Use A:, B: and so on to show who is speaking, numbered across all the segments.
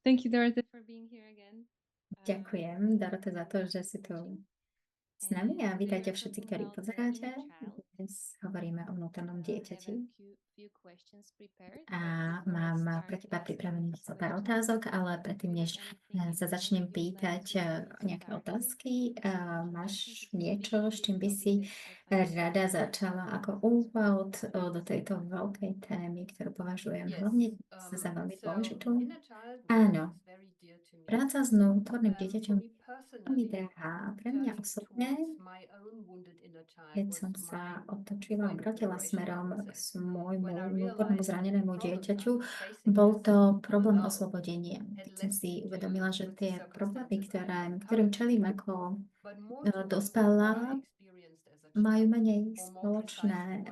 A: Thank you, Dorothy, for being here again.
B: Ďakujem, Dorota, za to, že si tu s nami a vítajte všetci, ktorí pozeráte. Dnes hovoríme o vnútornom dieťati a mám pre teba pripravených pár otázok, ale predtým, než sa začnem pýtať nejaké otázky, máš niečo, s čím by si rada začala ako úvod do tejto veľkej témy, ktorú považujem hlavne za veľmi dôležitú? Áno, práca s vnútorným dieťaťom veľmi drahá. Pre mňa osobne, keď som sa otočila a obratila smerom k môjmu vnútornému zranenému dieťaťu, bol to problém oslobodenia. Keď som si uvedomila, že tie problémy, ktorým čelím ako dospelá, majú menej spoločné,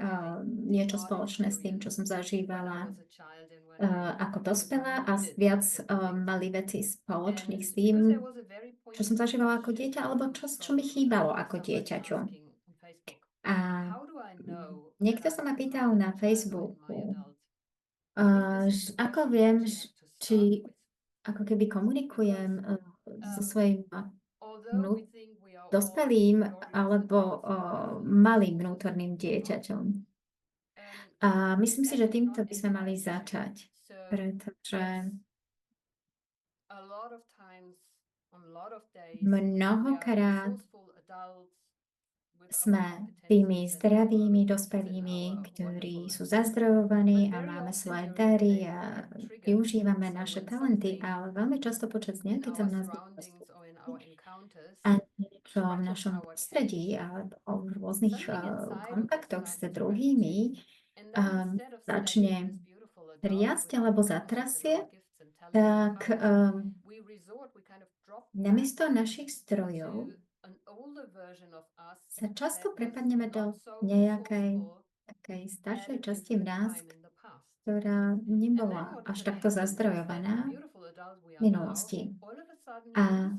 B: niečo spoločné s tým, čo som zažívala ako dospelá a viac mali veci spoločných s tým, čo som zažívala ako dieťa, alebo čo mi chýbalo ako dieťaťu. A niekto sa ma pýtal na Facebooku, ako viem, či ako keby komunikujem so svojím dospelým alebo malým vnútorným dieťaťom. A myslím si, že týmto by sme mali začať, pretože mnohokrát sme tými zdravými dospelými, ktorí sú zazdrojovaní a máme svoje dary a využívame naše talenty, ale veľmi často počas dňa, keď sa v nás a niečo v našom prostredí alebo v rôznych kontaktoch s druhými začne triasť alebo zatrasie, tak namiesto našich zdrojov sa často prepadneme do nejakej takej staršej časti v nás, ktorá nebola až takto zazdrojovaná v minulosti. A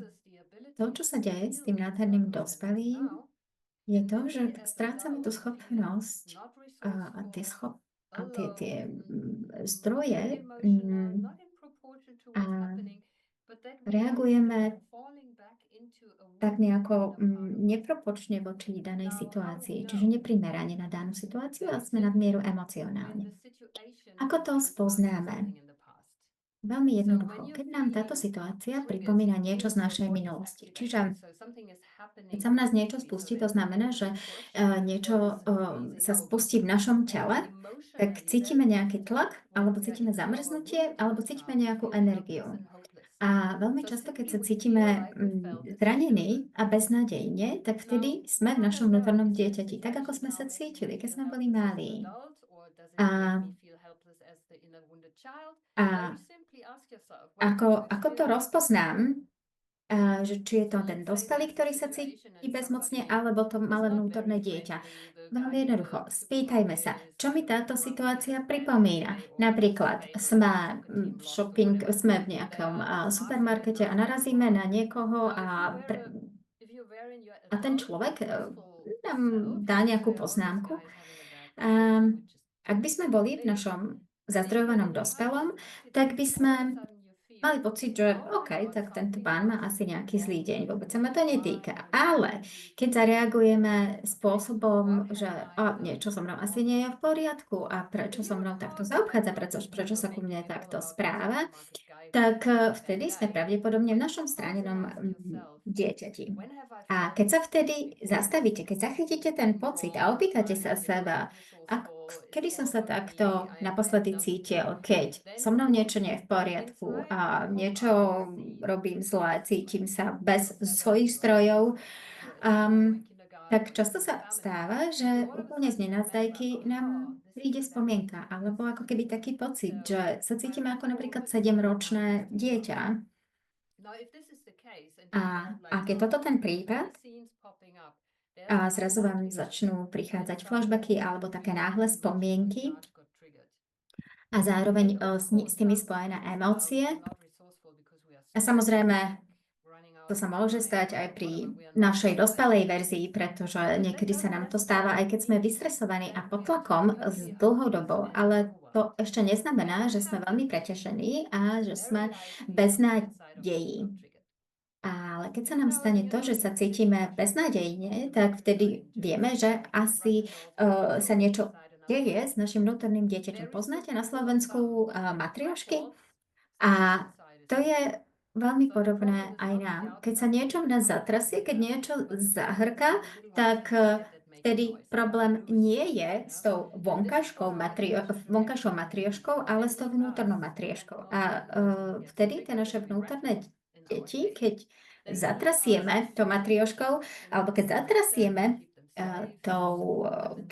B: to, čo sa deje s tým nádherným dospelým, je to, že strácame tú schopnosť a tie zdroje a reagujeme tak nejako neproporčne voči danej situácii, čiže neprimerane na danú situáciu a sme nadmieru emocionálne. Ako to spoznáme? Veľmi jednoducho, keď nám táto situácia pripomína niečo z našej minulosti. Čiže keď sa v nás niečo spustí, to znamená, že niečo sa spustí v našom tele, tak cítime nejaký tlak, alebo cítime zamrznutie, alebo cítime nejakú energiu. A veľmi často, keď sa cítime zranení a beznádejne, tak vtedy sme v našom vnútornom dieťati, tak ako sme sa cítili, keď sme boli malí. A ako to rozpoznám, že či je to ten dospelý, ktorý sa cíti bezmocne, alebo to malé vnútorné dieťa. Veľmi jednoducho, spýtajme sa, čo mi táto situácia pripomína. Napríklad sme v nejakom supermarkete a narazíme na niekoho a ten človek nám dá nejakú poznámku. Ak by sme boli v našom zazdrojovanom dospelom, tak by sme mali pocit, že OK, tak tento pán má asi nejaký zlý deň, vôbec sa ma to netýka. Ale keď zareagujeme spôsobom, že niečo so mnou asi nie je v poriadku a prečo so mnou takto zaobchádza, prečo sa ku mne takto správa, tak vtedy sme pravdepodobne v našom zranenom dieťati. A keď sa vtedy zastavíte, keď zachytíte ten pocit a opýtate sa seba, kedy som sa takto naposledy cítil, keď so mnou niečo nie je v poriadku a niečo robím zle, cítim sa bez svojich zdrojov, tak často sa stáva, že úplne z nenazdajky nám príde spomienka, alebo ako keby taký pocit, že sa cítime ako napríklad 7-ročné dieťa. A ak je toto ten prípad, a zrazu vám začnú prichádzať flashbacky alebo také náhle spomienky a zároveň s tými spojené emócie. A samozrejme, to sa môže stať aj pri našej dospelej verzii, pretože niekedy sa nám to stáva, aj keď sme vystresovaní a pod tlakom dlhodobo, ale to ešte neznamená, že sme veľmi pretešení a že sme beznádejí. Ale keď sa nám stane to, že sa cítime beznádejne, tak vtedy vieme, že asi sa niečo deje s našim vnútorným dieťaťom. Poznáte na Slovensku matriošky? A to je veľmi podobné aj nám. Keď sa niečo v nás zatrasie, keď niečo zahrká, tak vtedy problém nie je s tou vonkajšou matrioškou, ale s tou vnútornou matrioškou. A vtedy tie naše vnútorné deti, keď zatrasieme tou matrioškou, alebo keď zatrasieme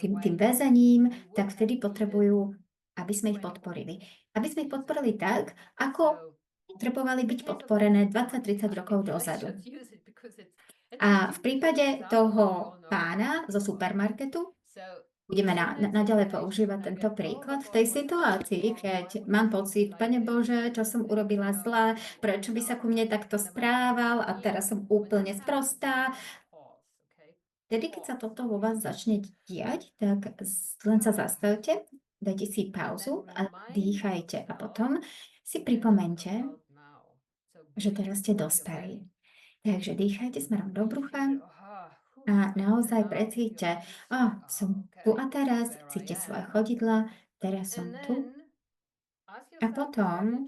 B: tým väzením, tak vtedy potrebujú, aby sme ich podporili. Aby sme ich podporili tak, ako potrebovali byť podporené 20-30 rokov dozadu. A v prípade toho pána zo supermarketu budeme naďalej používať tento príklad. V tej situácii, keď mám pocit, Pane Bože, čo som urobila zle, prečo by sa ku mne takto správal a teraz som úplne sprostá. Vtedy, keď sa toto vo vás začne diať, tak len sa zastavte, dajte si pauzu a dýchajte. A potom si pripomente, že teraz ste dospeli. Takže dýchajte smerom do brucha a naozaj precíťte, som tu a teraz, cíťte svoje chodidla, teraz som tu. A potom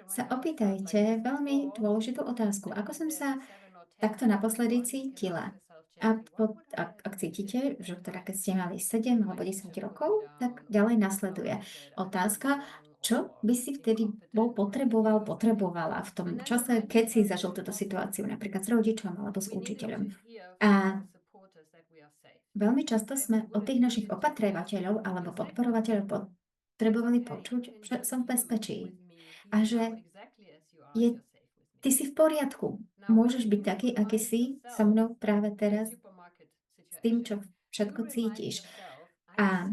B: sa opýtajte veľmi dôležitú otázku. Ako som sa takto naposledy cítila? A ak cítite, že teda keď ste mali 7 alebo 10 rokov, tak ďalej nasleduje otázka, čo by si vtedy potrebovala v tom čase, keď si zažil túto situáciu, napríklad s rodičom alebo s učiteľom. A veľmi často sme od tých našich opatrovateľov alebo podporovateľov potrebovali počuť, že som v bezpečí a že ty si v poriadku. Môžeš byť taký, aký si so mnou práve teraz s tým, čo všetko cítiš. A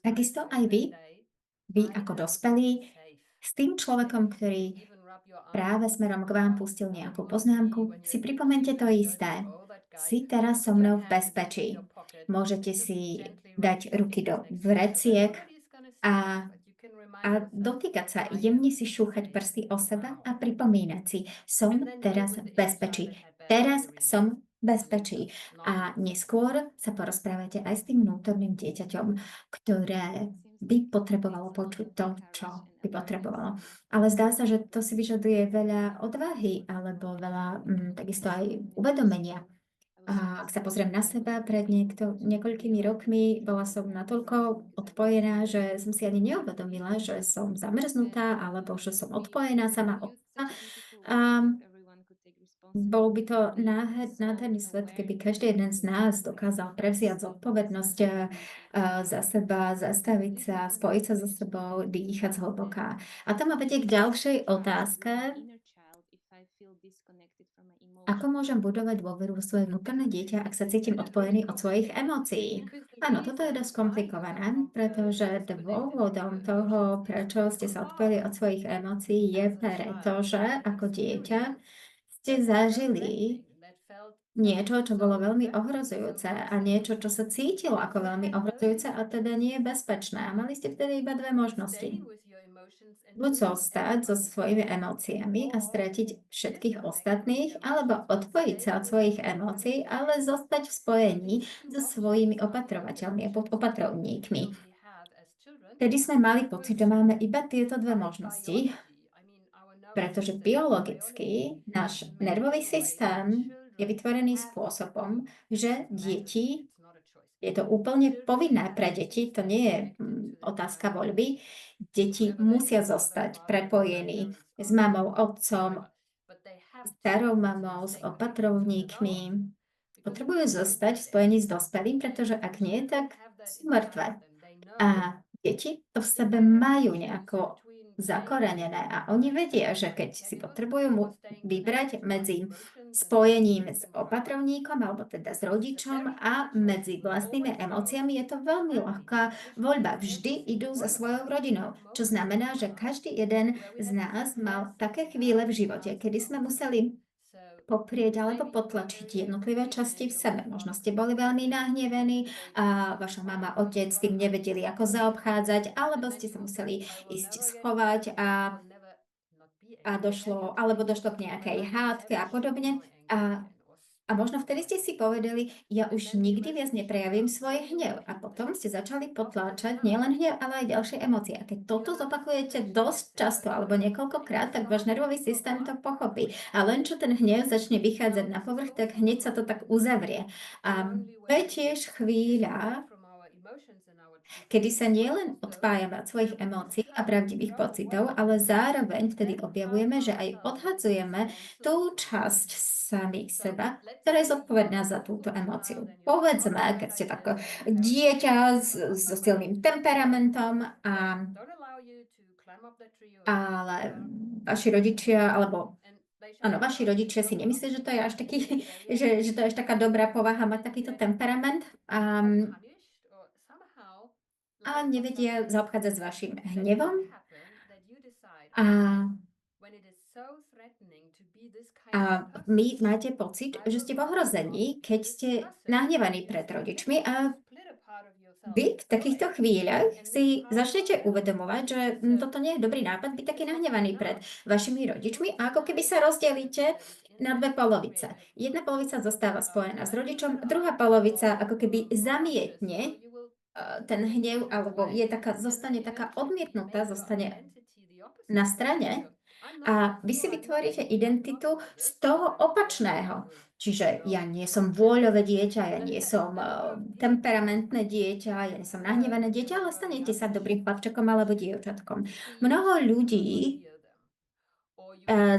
B: takisto aj vy ako dospelí, s tým človekom, ktorý práve smerom k vám pustil nejakú poznámku, si pripomente to isté. Si teraz so mnou v bezpečí. Môžete si dať ruky do vreciek a dotýkať sa, jemne si šúchať prsty o seba a pripomínať si, som teraz v bezpečí. Teraz som v bezpečí. A neskôr sa porozprávate aj s tým vnútorným dieťaťom, ktoré by potrebovalo počuť to, čo by potrebovalo. Ale zdá sa, že to si vyžaduje veľa odvahy alebo veľa takisto aj uvedomenia. A ak sa pozriem na seba, pred niekoľkými rokmi bola som natoľko odpojená, že som si ani neuvedomila, že som zamrznutá alebo že som odpojená sama od seba. A bol by to nádherný svet, keby každý jeden z nás dokázal prevziať zodpovednosť za seba, zastaviť sa, spojiť sa so sebou, dýchať zhlboka. A to ma vedie k ďalšej otázke. Ako môžem budovať dôveru vo svoje vnútorné dieťa, ak sa cítim odpojený od svojich emócií? Áno, toto je dosť komplikované, pretože dôvodom toho, prečo ste sa odpojili od svojich emócií, je preto, že ako dieťa ste zažili niečo, čo bolo veľmi ohrozujúce a niečo, čo sa cítilo ako veľmi ohrozujúce a teda nie je bezpečné. A mali ste vtedy iba dve možnosti. Buď zostať so svojimi emóciami a stratiť všetkých ostatných, alebo odpojiť sa od svojich emócií, ale zostať v spojení so svojimi opatrovateľmi a opatrovníkmi. Vtedy sme mali pocit, že máme iba tieto dve možnosti, pretože biologicky náš nervový systém je vytvorený spôsobom, že deti, je to úplne povinné pre deti, to nie je otázka voľby, deti musia zostať prepojení s mamou, otcom, starou mamou, s opatrovníkmi. Potrebujú zostať spojení s dospelým, pretože ak nie, tak sú mŕtve. A deti to v sebe majú nejako zakorenené a oni vedia, že keď si potrebujú vybrať medzi spojením s opatrovníkom alebo teda s rodičom a medzi vlastnými emóciami, je to veľmi ľahká voľba. Vždy idú za svojou rodinou, čo znamená, že každý jeden z nás mal také chvíle v živote, kedy sme museli poprieť alebo potlačiť jednotlivé časti v sebe. Možno ste boli veľmi nahnevení a vaša mama, otec s tým nevedeli, ako zaobchádzať, alebo ste sa museli ísť schovať a došlo k nejakej hádke a podobne. A možno vtedy ste si povedali, ja už nikdy viac neprejavím svoj hnev. A potom ste začali potláčať nielen hnev, ale aj ďalšie emócie. A keď toto zopakujete dosť často alebo niekoľkokrát, tak váš nervový systém to pochopí. A len čo ten hnev začne vychádzať na povrch, tak hneď sa to tak uzavrie. A to je tiež chvíľa, kedy sa nielen odpájame od svojich emócií a pravdivých pocitov, ale zároveň vtedy objavujeme, že aj odhadzujeme tú časť samých seba, ktorá je zodpovedná za túto emóciu. Povedzme, keď ste také dieťa so silným temperamentom, ale vaši rodičia, alebo áno, vaši rodičia si nemyslia, že to je až taký, že to je až taká dobrá povaha mať takýto temperament. A nevedia zaobchádzať s vašim hnevom a, a my máte pocit, že ste v ohrození, keď ste nahnevaní pred rodičmi a vy v takýchto chvíľach si začnete uvedomovať, že toto nie je dobrý nápad byť taký nahnevaný pred vašimi rodičmi a ako keby sa rozdelíte na dve polovice. Jedna polovica zostáva spojená s rodičom, druhá polovica ako keby zamietne ten hnev, alebo zostane taká odmietnutá, zostane na strane a vy si vytvoríte identitu z toho opačného. Čiže ja nie som vôľové dieťa, ja nie som temperamentné dieťa, ja nie som nahnevané dieťa, ale stanete sa dobrým chlapčekom alebo dievčatkom. Mnoho ľudí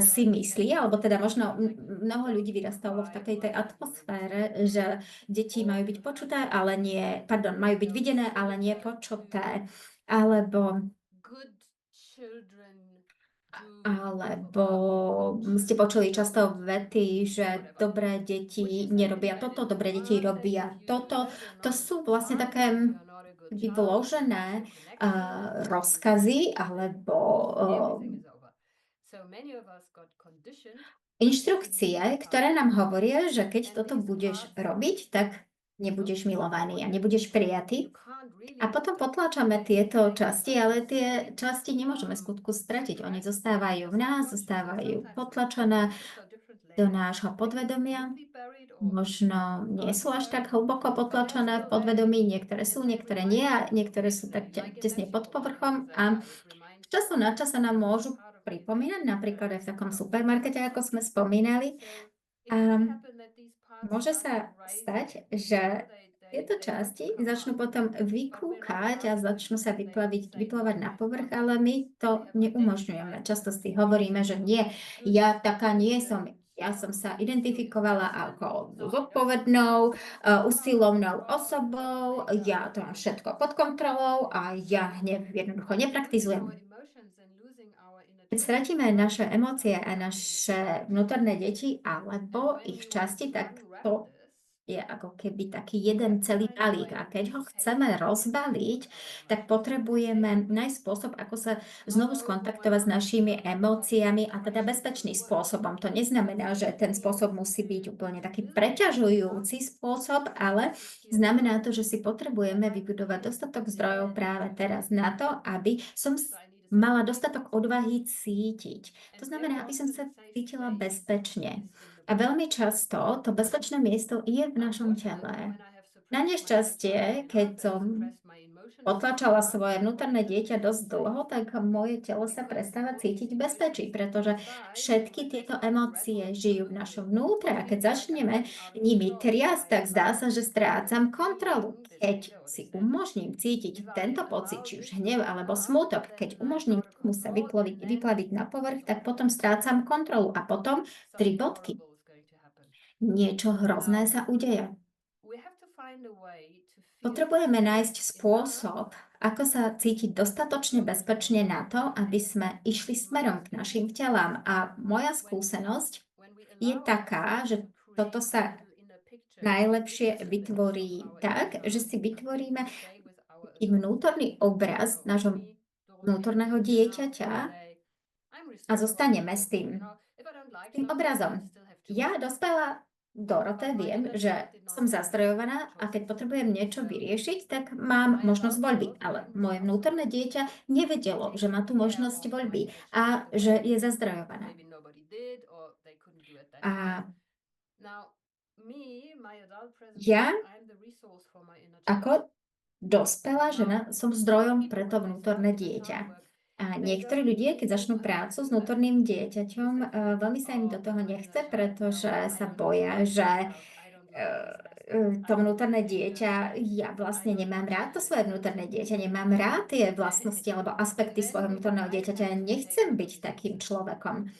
B: si myslí, alebo teda možno mnoho ľudí vyrastalo v takej tej atmosfére, že deti majú byť počuté, ale nie, pardon, majú byť videné, ale nie počuté, alebo alebo ste počuli často vety, že dobré deti nerobia toto, dobré deti robia toto. To sú vlastne také vložené rozkazy alebo inštrukcie, ktoré nám hovoria, že keď toto budeš robiť, tak nebudeš milovaný a nebudeš prijatý. A potom potláčame tieto časti, ale tie časti nemôžeme v skutku stratiť. Oni zostávajú v nás, zostávajú potlačené do nášho podvedomia. Možno nie sú až tak hlboko potlačené v podvedomí, niektoré sú, niektoré nie, a niektoré sú tak tesne pod povrchom. A z času na čas sa nám môžu pripomínať, napríklad aj v takom supermarkete, ako sme spomínali. A môže sa stať, že tieto časti začnú potom vykúkať a začnú sa vyplavať na povrch, ale my to neumožňujeme. Často si hovoríme, že nie, ja taká nie som. Ja som sa identifikovala ako zodpovednou, usilovnou osobou, ja to mám všetko pod kontrolou a ja hnev jednoducho nepraktizujem. Keď stratíme naše emócie a naše vnútorné deti alebo ich časti, tak to je ako keby taký jeden celý balík. A keď ho chceme rozbaliť, tak potrebujeme nájsť spôsob, ako sa znovu skontaktovať s našimi emóciami a teda bezpečný spôsobom. To neznamená, že ten spôsob musí byť úplne taký preťažujúci spôsob, ale znamená to, že si potrebujeme vybudovať dostatok zdrojov práve teraz na to, aby som mala dostatok odvahy cítiť. To znamená, aby som sa cítila bezpečne. A veľmi často to bezpečné miesto je v našom tele. Na nešťastie, keď som potlačala svoje vnútorné dieťa dosť dlho, tak moje telo sa prestáva cítiť v bezpečí, pretože všetky tieto emócie žijú v našom vnútre a keď začneme nimi triasť, tak zdá sa, že strácam kontrolu. Keď si umožním cítiť tento pocit, či už hnev alebo smútok, keď umožním mu sa vyplaviť na povrch, tak potom strácam kontrolu a potom 3 bodky. Niečo hrozné sa udeje. Potrebujeme nájsť spôsob, ako sa cítiť dostatočne bezpečne na to, aby sme išli smerom k našim telám. A moja skúsenosť je taká, že toto sa najlepšie vytvorí tak, že si vytvoríme i vnútorný obraz nášho vnútorného dieťaťa a zostaneme s tým obrazom. Ja dospelá Dorota viem, že som zastrojovaná a keď potrebujem niečo vyriešiť, tak mám možnosť voľby. Ale moje vnútorné dieťa nevedelo, že má tú možnosť voľby a že je zazdrojované. A ja ako dospelá žena som zdrojom pre to vnútorné dieťa. A niektorí ľudia, keď začnú prácu s vnútorným dieťaťom, veľmi sa im do toho nechce, pretože sa boja, že to vnútorné dieťa, ja vlastne nemám rád to svoje vnútorné dieťa, nemám rád tie vlastnosti alebo aspekty svojho vnútorného dieťaťa, ja nechcem byť takým človekom.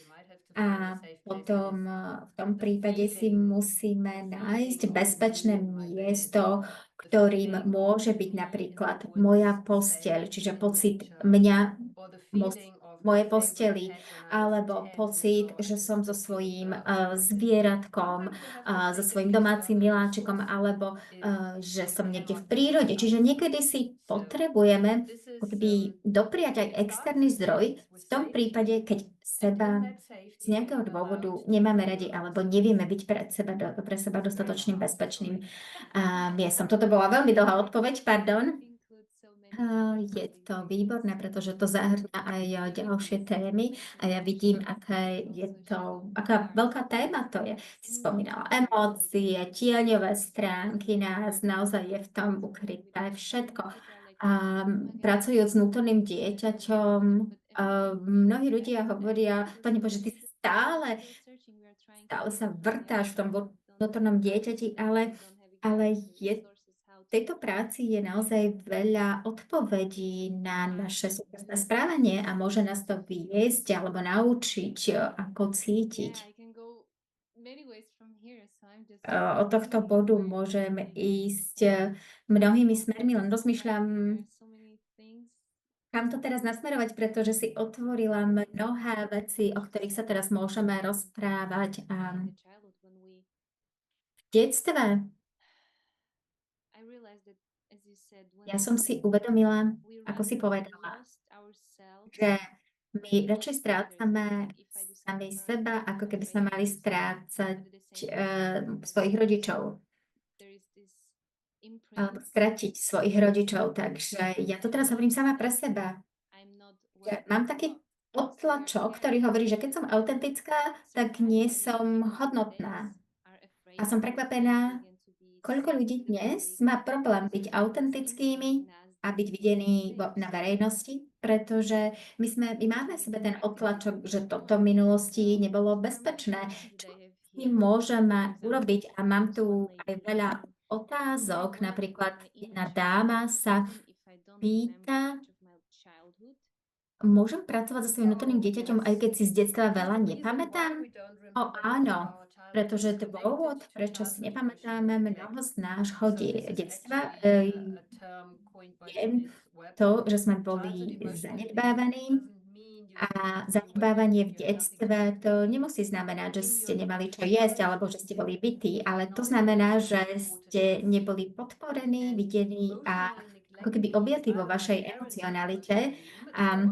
B: A potom v tom prípade si musíme nájsť bezpečné miesto, ktorým môže byť napríklad moja posteľ, čiže pocit mňa, mos mojej posteli, alebo pocit, že som so svojím, zvieratkom, so svojím domácim miláčikom, alebo, že som niekde v prírode. Čiže niekedy si potrebujeme ako keby dopriať aj externý zdroj v tom prípade, keď seba z nejakého dôvodu nemáme radi alebo nevieme byť pre seba dostatočným bezpečným miestom. Toto bola veľmi dlhá odpoveď, pardon. Je to výborné, pretože to zahrňa aj ďalšie témy a ja vidím, aká veľká téma to je. Si spomínala emócie, tieňové stránky nás, naozaj je v tom ukryté všetko. A pracujúc s vnútorným dieťaťom, mnohí ľudia hovoria: Pane Bože, ty stále sa vrtáš v tom vnútornom dieťati, ale v tejto práci je naozaj veľa odpovedí na naše súčasné správanie a môže nás to viesť alebo naučiť, ako cítiť. Od tohto bodu môžem ísť mnohými smermi, len rozmýšľam, kam to teraz nasmerovať, pretože si otvorila mnohé veci, o ktorých sa teraz môžeme rozprávať. A v detstve ja som si uvedomila, ako si povedala, že my radšej strácame sami seba, ako keby sme mali strácať svojich rodičov alebo stratiť svojich rodičov. Takže ja to teraz hovorím sama pre seba. Ja mám taký odtlačok, ktorý hovorí, že keď som autentická, tak nie som hodnotná. A som prekvapená, koľko ľudí dnes má problém byť autentickými a byť videný na verejnosti, pretože my máme v sebe ten odtlačok, že toto v minulosti nebolo bezpečné. Čo s tým môžeme urobiť? A mám tu aj veľa otázok. Napríklad jedna dáma sa pýta, môžem pracovať so svojím vnútorným dieťaťom, aj keď si z detstva veľa nepamätám? Áno, pretože dôvod, prečo si nepamätáme mnoho z nášho detstva, je to, že sme boli zanedbávaní a zanedbávanie v detstve to nemusí znamenať, že ste nemali čo jesť alebo že ste boli bití, ale to znamená, že ste neboli podporení, videní a ako keby objatí vo vašej emocionalite. A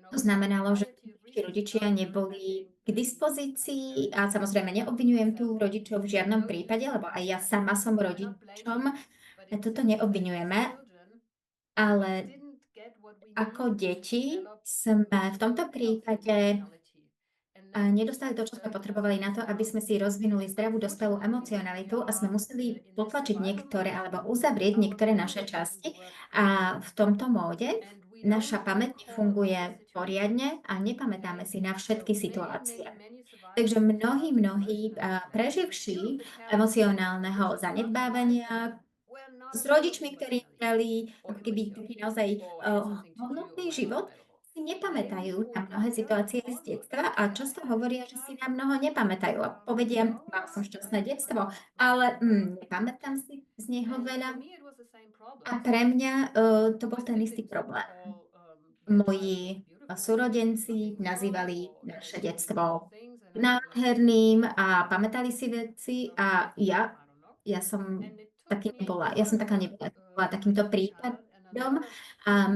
B: to znamenalo, že naši rodičia neboli k dispozícii a samozrejme neobviňujem tu rodičov v žiadnom prípade, lebo aj ja sama som rodičom, toto neobviňujeme, ale ako deti sme v tomto prípade nedostali to, čo sme potrebovali na to, aby sme si rozvinuli zdravú dospelú emocionalitu a sme museli potlačiť niektoré alebo uzavrieť niektoré naše časti. A v tomto móde naša pamäť funguje poriadne a nepamätáme si na všetky situácie. Takže mnohí preživší emocionálneho zanedbávania s rodičmi, ktorí dali ako keby taký naozaj hodnotný život, si nepamätajú na mnohé situácie z detstva a často hovoria, že si na mnoho nepamätajú a povedia, mal som šťastné detstvo, ale nepamätám si z neho veľa. A pre mňa to bol ten istý problém. Moji súrodenci nazývali naše detstvo nádherným a pamätali si veci a ja som taký nebola. Ja som taká nebola. Bola takýmto prípadom a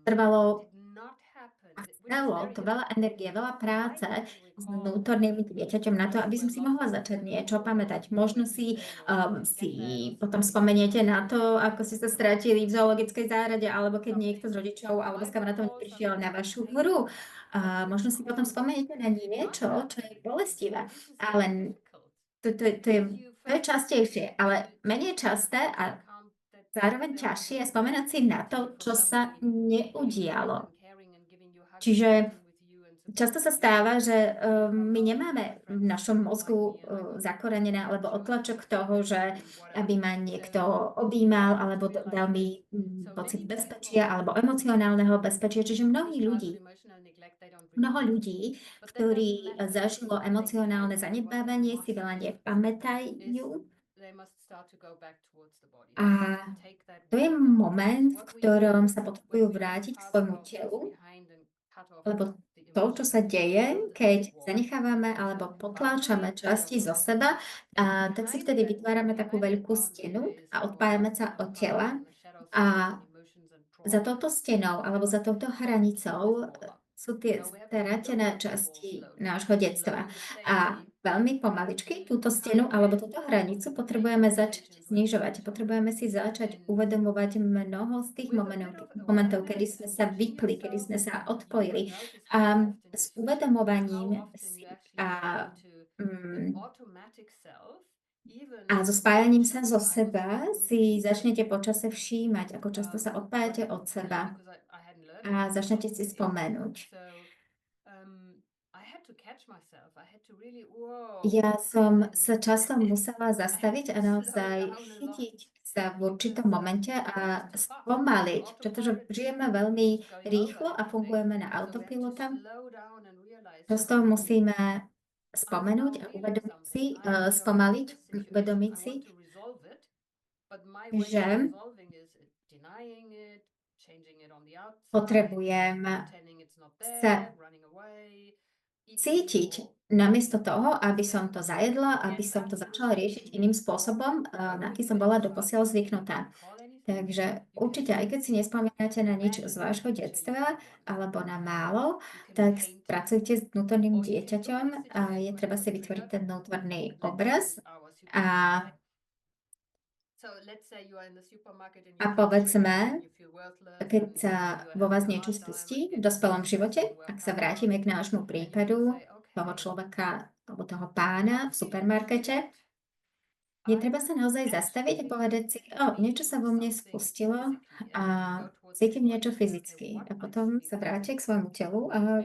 B: trvalo Dalo to veľa energie, veľa práce s vnútorným dieťaťom na to, aby som si mohla začať niečo pamätať. Možno si potom spomeniete na to, ako ste sa stratili v zoologickej záhrade, alebo keď niekto z rodičov alebo s kamarátov neprišiel na vašu hru. Možno si potom spomeniete na niečo, čo je bolestivé, ale to je častejšie, ale menej časté a zároveň ťažšie je spomenúť si na to, čo sa neudialo. Čiže často sa stáva, že, my nemáme v našom mozgu, zakorenené alebo otlačok toho, že aby ma niekto objímal alebo dal mi, pocit bezpečia alebo emocionálneho bezpečia. Čiže mnoho ľudí, ktorí zažilo emocionálne zanedbávanie, si veľa nepamätajú a to je moment, v ktorom sa potrebujú vrátiť k svojmu telu, lebo to, čo sa deje, keď zanechávame alebo potláčame časti zo seba, tak si vtedy vytvárame takú veľkú stenu a odpájame sa od tela a za touto stenou alebo za touto hranicou, sú tie stratené časti nášho detstva. A veľmi pomaličky túto stenu alebo túto hranicu potrebujeme začať znižovať. Potrebujeme si začať uvedomovať mnoho z tých momentov, kedy sme sa vypli, kedy sme sa odpojili. A s uvedomovaním si mm, a so spájaním sa zo seba si začnete počase všímať, ako často sa odpájate od seba a začnete si spomenúť. Ja som sa časom musela zastaviť a naozaj chytiť sa v určitom momente a spomaliť, pretože žijeme veľmi rýchlo a fungujeme na autopilota. Často musíme spomenúť a spomaliť, uvedomiť si, že potrebujem sa cítiť namiesto toho, aby som to zajedla, aby som to začala riešiť iným spôsobom, na aký som bola doposiaľ zvyknutá. Takže určite, aj keď si nespomínate na nič z vášho detstva alebo na málo, tak pracujte s vnútorným dieťaťom a je treba si vytvoriť ten vnútorný obraz a povedzme, keď sa vo vás niečo spustí v dospelom živote, ak sa vrátime k nášmu prípadu toho človeka alebo toho pána v supermarkete, je treba sa naozaj zastaviť a povedať si: "O, niečo sa vo mne spustilo a cítim niečo fyzicky." A potom sa vráťte k svojmu telu a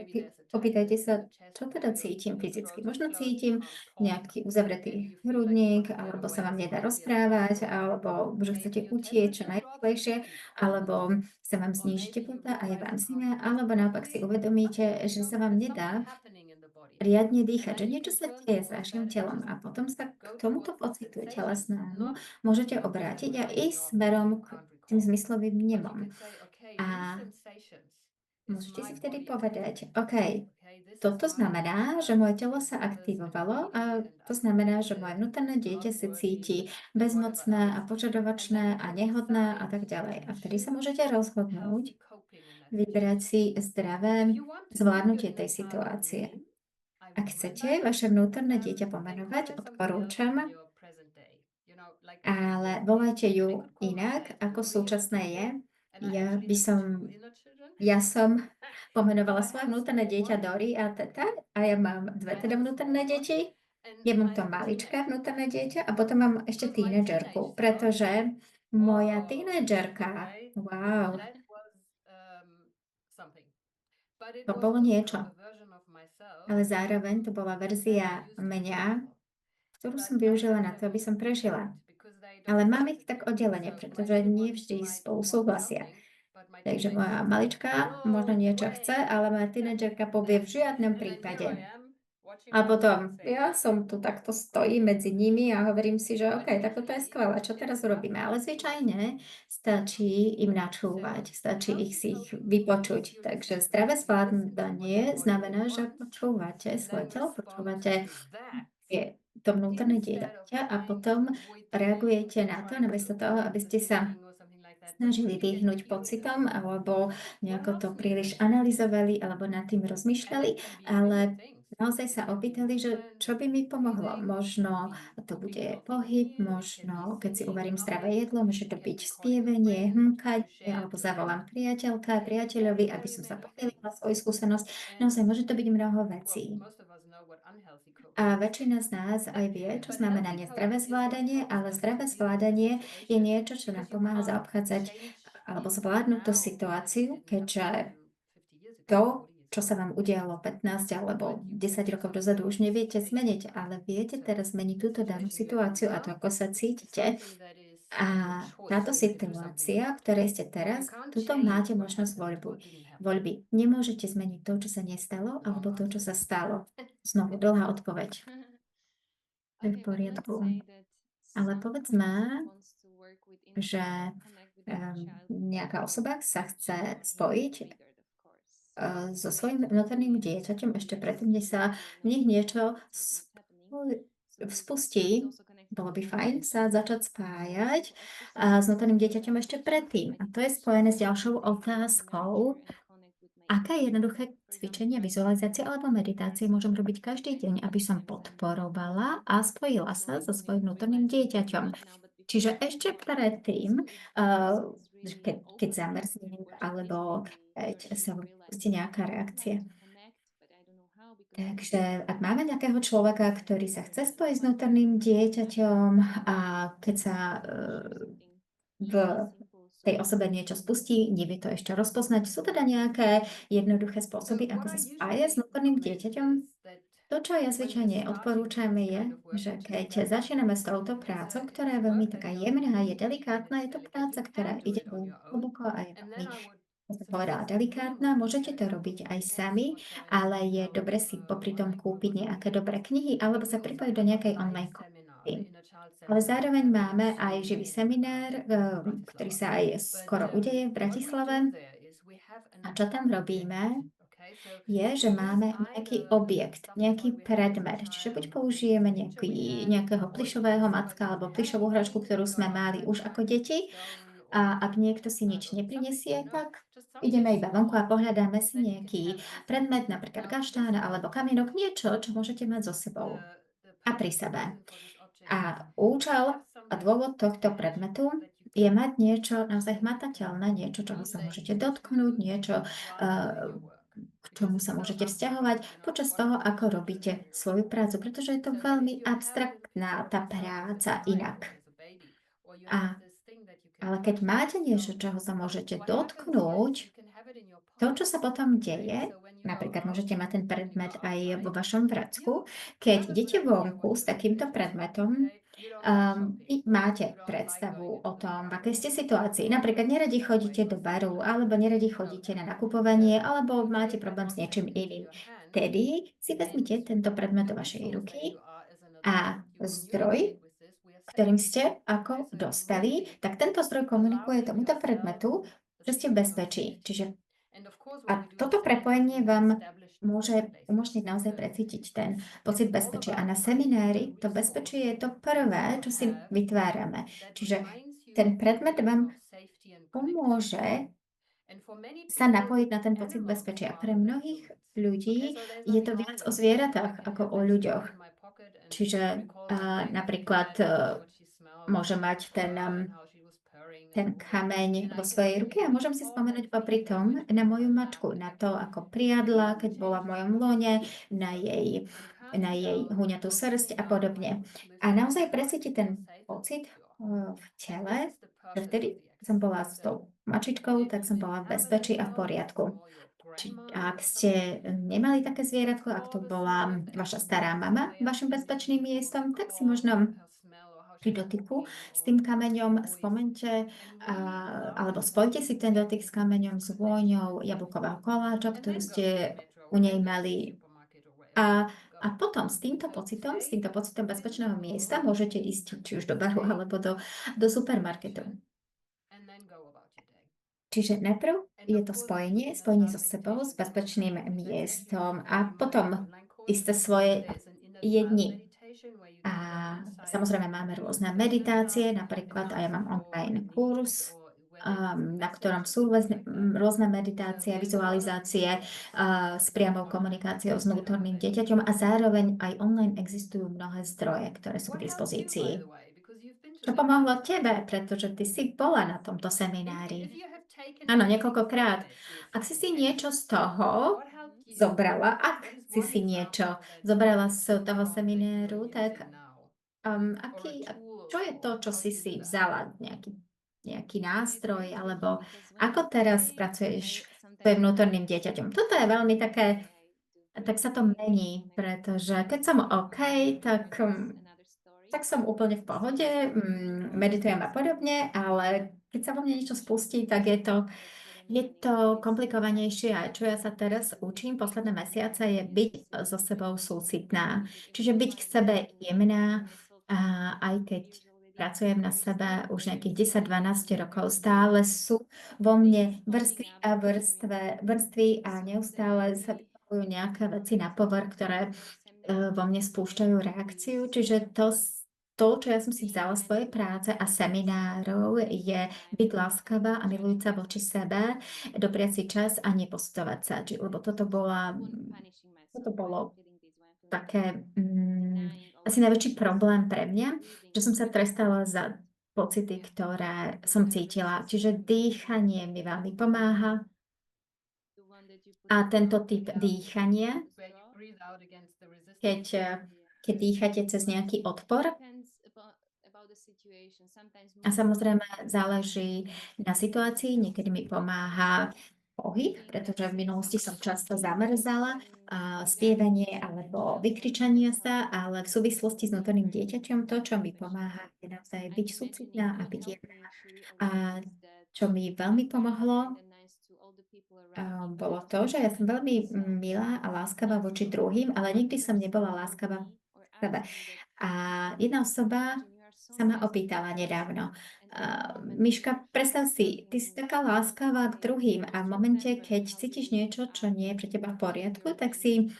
B: opýtajte sa, čo teda cítim fyzicky. Možno cítim nejaký uzavretý hrudník, alebo sa vám nedá rozprávať, alebo že chcete utiecť čo najrýchlejšie, alebo sa vám zníži teplota a je vám zima, alebo naopak si uvedomíte, že sa vám nedá riadne dýchať, že niečo sa deje s vašim telom a potom sa k tomuto pocitu telesnému môžete obrátiť a ísť smerom k tým zmyslovým vnemom. A môžete si vtedy povedať: "OK, toto znamená, že moje telo sa aktivovalo a to znamená, že moje vnútorné dieťa sa cíti bezmocné a požadovačné a nehodné a tak ďalej." A vtedy sa môžete rozhodnúť vybrať si zdravé zvládnutie tej situácie. Ak chcete vaše vnútorné dieťa pomenovať, odporúčam, ale volajte ju inak, ako súčasné je. Ja by som ja som pomenovala svoje vnútorné dieťa Dory a Teta a ja mám dve teda vnútorné deti. Ja mám to maličké vnútorné dieťa a potom mám ešte tínedžerku, pretože moja tínedžerka, wow, to bolo niečo. Ale zároveň to bola verzia mňa, ktorú som využila na to, aby som prežila. Ale mám ich tak oddelenie, pretože nie vždy spolu súhlasia. Takže moja malička možno niečo chce, ale moja tínedžerka povie v žiadnom prípade. A potom ja som tu takto stojím medzi nimi a hovorím si, že OK, tak toto je skvelé, čo teraz urobíme? Ale zvyčajne stačí im načúvať, stačí si ich vypočuť. Takže zdravé zvládanie znamená, že počúvate svoje telo, počúvate to vnútorné dieťa a potom reagujete na to, namiesto toho, aby ste sa snažili vyhnúť pocitom alebo nejako to príliš analyzovali alebo nad tým rozmýšľali, ale naozaj sa opýtali, že čo by mi pomohlo. Možno to bude pohyb, možno keď si uvarím zdravé jedlo, môže to byť spievanie, hmkanie, alebo zavolám priateľovi, aby som sa podelila svoju skúsenosť. Naozaj môže to byť mnoho vecí. A väčšina z nás aj vie, čo znamená nezdravé zvládanie, ale zdravé zvládanie je niečo, čo nám pomáha zaobchádzať alebo zvládnuť tú situáciu, keďže to, čo sa vám udialo 15 alebo 10 rokov dozadu, už neviete zmeniť, ale viete teraz zmeniť túto danú situáciu a to, ako sa cítite. A táto situácia, v ktorej ste teraz, tuto máte možnosť voľby. Nemôžete zmeniť to, čo sa nestalo, alebo to, čo sa stalo. Znovu dlhá odpoveď. To je v
A: Okay, but let's
B: poriadku.
A: say that
B: Ale
A: someone
B: povedzme,
A: wants to work with
B: že
A: connect with their child
B: nejaká
A: better.
B: osoba sa chce
A: Child is
B: spojiť
A: triggered, of course.
B: so svojím vnútorným dieťaťom ešte predtým, než sa v nich niečo spustí. Bolo by fajn sa začať spájať s vnútorným dieťaťom ešte predtým. A to je spojené s ďalšou otázkou, aké jednoduché cvičenia, vizualizácie alebo meditácie môžem robiť každý deň, aby som podporovala a spojila sa so svojím vnútorným dieťaťom. Čiže ešte predtým, keď zamrznem alebo keď sa spustí nejaká reakcia. Takže ak máme nejakého človeka, ktorý sa chce spojiť s vnútorným dieťaťom a keď sa v tej osobe niečo spustí, nevie to ešte rozpoznať, sú teda nejaké jednoduché spôsoby, ako sa spájať s vnútorným dieťaťom? To, čo ja zvyčajne odporúčam, je, že keď začíname s touto prácou, ktorá je veľmi taká jemná, je delikátna, je to práca, ktorá ide veľmi hlboko a je veľmi, ako som povedala, delikátna. Môžete to robiť aj sami, ale je dobre si popri tom kúpiť nejaké dobré knihy alebo sa pripojiť do nejakej online komunity. Ale zároveň máme aj živý seminár, ktorý sa aj skoro udeje v Bratislave. A čo tam robíme, je, že máme nejaký objekt, nejaký predmet. Čiže buď použijeme nejakého plyšového macka alebo plyšovú hračku, ktorú sme mali už ako deti. A ak niekto si nič neprinesie, tak ideme iba vonku a pohľadáme si nejaký predmet, napríklad gaštán alebo kamienok, niečo, čo môžete mať so sebou a pri sebe. A účel a dôvod tohto predmetu je mať niečo naozaj hmatateľné, niečo, čoho sa môžete dotknúť, niečo, k čomu sa môžete vzťahovať počas toho, ako robíte svoju prácu, pretože je to veľmi abstraktná tá práca inak. A, ale keď máte niečo, čoho sa môžete dotknúť, to, čo sa potom deje, napríklad môžete mať ten predmet aj vo vašom vracku, keď idete vonku s takýmto predmetom, vy máte predstavu o tom, v akej ste situácii. Napríklad neradi chodíte do baru, alebo neradi chodíte na nakupovanie, alebo máte problém s niečím iným. Vtedy si vezmite tento predmet do vašej ruky a zdroj, ktorým ste ako dospelí, tak tento zdroj komunikuje tomuto predmetu, že ste v bezpečí. Čiže a toto prepojenie vám môže umožniť naozaj precítiť ten pocit bezpečia. A na seminári to bezpečie je to prvé, čo si vytvárame. Čiže ten predmet vám pomôže sa napojiť na ten pocit bezpečia. Pre mnohých ľudí je to viac o zvieratách ako o ľuďoch. Čiže napríklad môže mať ten kameň vo svojej ruke a môžem si spomenúť popri tom na moju mačku, na to, ako priadla, keď bola v mojom lone, na jej huňatú srsť a podobne. A naozaj precítiť ten pocit v tele, že vtedy som bola s tou mačičkou, tak som bola v bezpečí a v poriadku. Ak ste nemali také zvieratko, ak to bola vaša stará mama vašim bezpečným miestom, tak si možno pri dotyku s tým kameňom spomente alebo spojte si ten dotyk s kameňom s vôňou jablkového koláča, ktorú ste u nej mali. A potom s týmto pocitom bezpečného miesta môžete ísť či už do baru alebo do supermarketu. Čiže najprv je to spojenie so sebou, s bezpečným miestom a potom isté svoje jedni. A samozrejme máme rôzne meditácie, napríklad aj ja mám online kurz na ktorom sú rôzne meditácie, vizualizácie s priamou komunikáciou s vnútorným dieťaťom a zároveň aj online existujú mnohé zdroje, ktoré sú k dispozícii. Čo pomohlo tebe, pretože ty si bola na tomto seminári? Áno, niekoľkokrát. Ak si niečo z toho
A: Mhm.
B: zobrala, ak si niečo zobrala z toho semináru, tak čo je to, čo si vzala? Nejaký nástroj, alebo ako teraz pracuješ s tvojim vnútorným dieťaťom? Toto je veľmi také, tak sa to mení, pretože keď som OK, tak, tak som úplne v pohode, meditujem a podobne, ale keď sa vo mne niečo spustí, tak je to komplikovanejšie a čo ja sa teraz učím posledné mesiace je byť so sebou súcitná. Čiže byť k sebe jemná, a aj keď pracujem na sebe už nejakých 10-12 rokov, stále sú vo mne vrstvy a neustále sa vyplavujú nejaké veci na povrch, ktoré vo mne spúšťajú reakciu. Čiže to, čo ja som si vzala z tvojej práce a seminárov, je byť láskavá a milujúca voči sebe, dopriať si čas a neposudzovať sa. Lebo toto bolo také asi najväčší problém pre mňa, že som sa trestala za pocity, ktoré som cítila. Čiže dýchanie mi veľmi pomáha a tento typ dýchania, keď, keď dýchate cez nejaký odpor, a samozrejme záleží na situácii, niekedy mi pomáha pohyb, pretože v minulosti som často zamrzala, spievanie alebo vykričanie sa, ale v súvislosti s vnútorným dieťaťom to, čo mi pomáha, je naozaj byť súcitná a byť jemná. A čo mi veľmi pomohlo, bolo to, že ja som veľmi milá a láskavá voči druhým, ale nikdy som nebola láskavá v sebe. A jedna osoba sa ma opýtala nedávno, Miška, predstav si, ty si taká láskavá k druhým a v momente, keď cítiš niečo, čo nie je pre teba v poriadku, tak si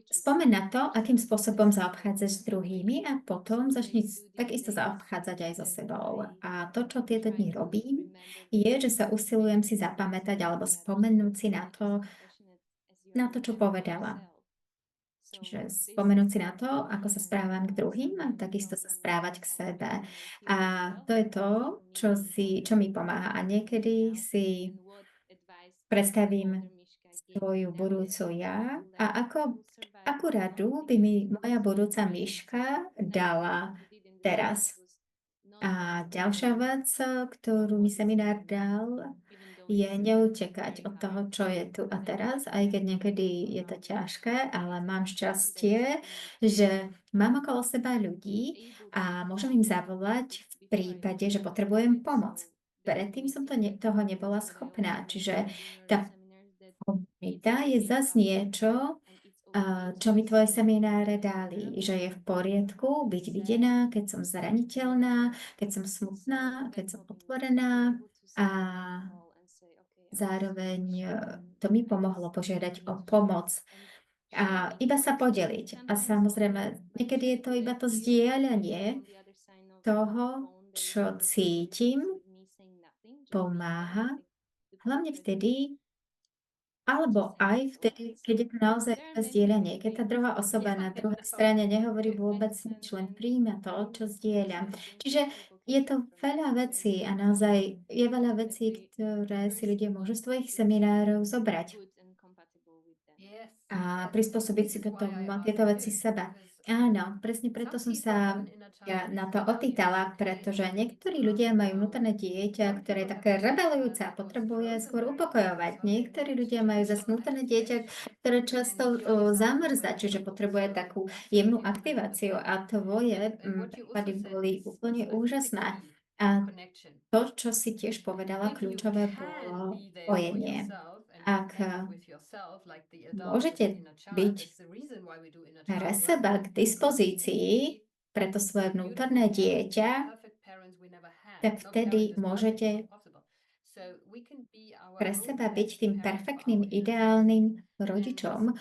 B: spomeň na to, akým spôsobom zaobchádzať s druhými a potom začni takisto zaobchádzať aj so sebou. A to, čo tieto dni robím, je, že sa usilujem si zapamätať alebo spomenúť si na to, čo povedala. Čiže spomenúť si na to, ako sa správam k druhým a takisto sa správať k sebe. A to je to, čo mi pomáha. A niekedy si predstavím svoju budúcu ja a akú radu by mi moja budúca myška dala teraz. A ďalšia vec, ktorú mi seminár dal, je neutekať od toho, čo je tu a teraz, aj keď niekedy je to ťažké, ale mám šťastie, že mám okolo seba ľudí a môžem im zavolať v prípade, že potrebujem pomoc. Predtým som toho nebola schopná, čiže tá komunita je zas niečo, čo mi tvoje semináre dali, že je v poriadku byť videná, keď som zraniteľná, keď som smutná, keď som otvorená a zároveň to mi pomohlo požiadať o pomoc a iba sa podeliť. A samozrejme, niekedy je to iba to zdieľanie toho, čo cítim, pomáha, hlavne vtedy, alebo aj vtedy, keď je to naozaj iba zdieľanie, keď tá druhá osoba na druhej strane nehovorí vôbec nič, len príjma to, čo zdieľam. Čiže je to veľa vecí a naozaj je veľa vecí, ktoré si ľudia môžu z tvojich seminárov zobrať a prispôsobiť si potom tieto veci sebe. Áno, presne preto som sa ja na to opýtala, pretože niektorí ľudia majú vnútorné dieťa, ktoré je také rebelujúce a potrebuje skôr upokojovať. Niektorí ľudia majú zase vnútorné dieťa, ktoré často zamrza, čiže potrebuje takú jemnú aktiváciu a tvoje prípady boli úplne úžasné. A to, čo si tiež povedala, kľúčové bolo spojenie. Ak môžete byť pre seba k dispozícii pre to svoje vnútorné dieťa, tak vtedy môžete pre seba byť tým perfektným, ideálnym rodičom,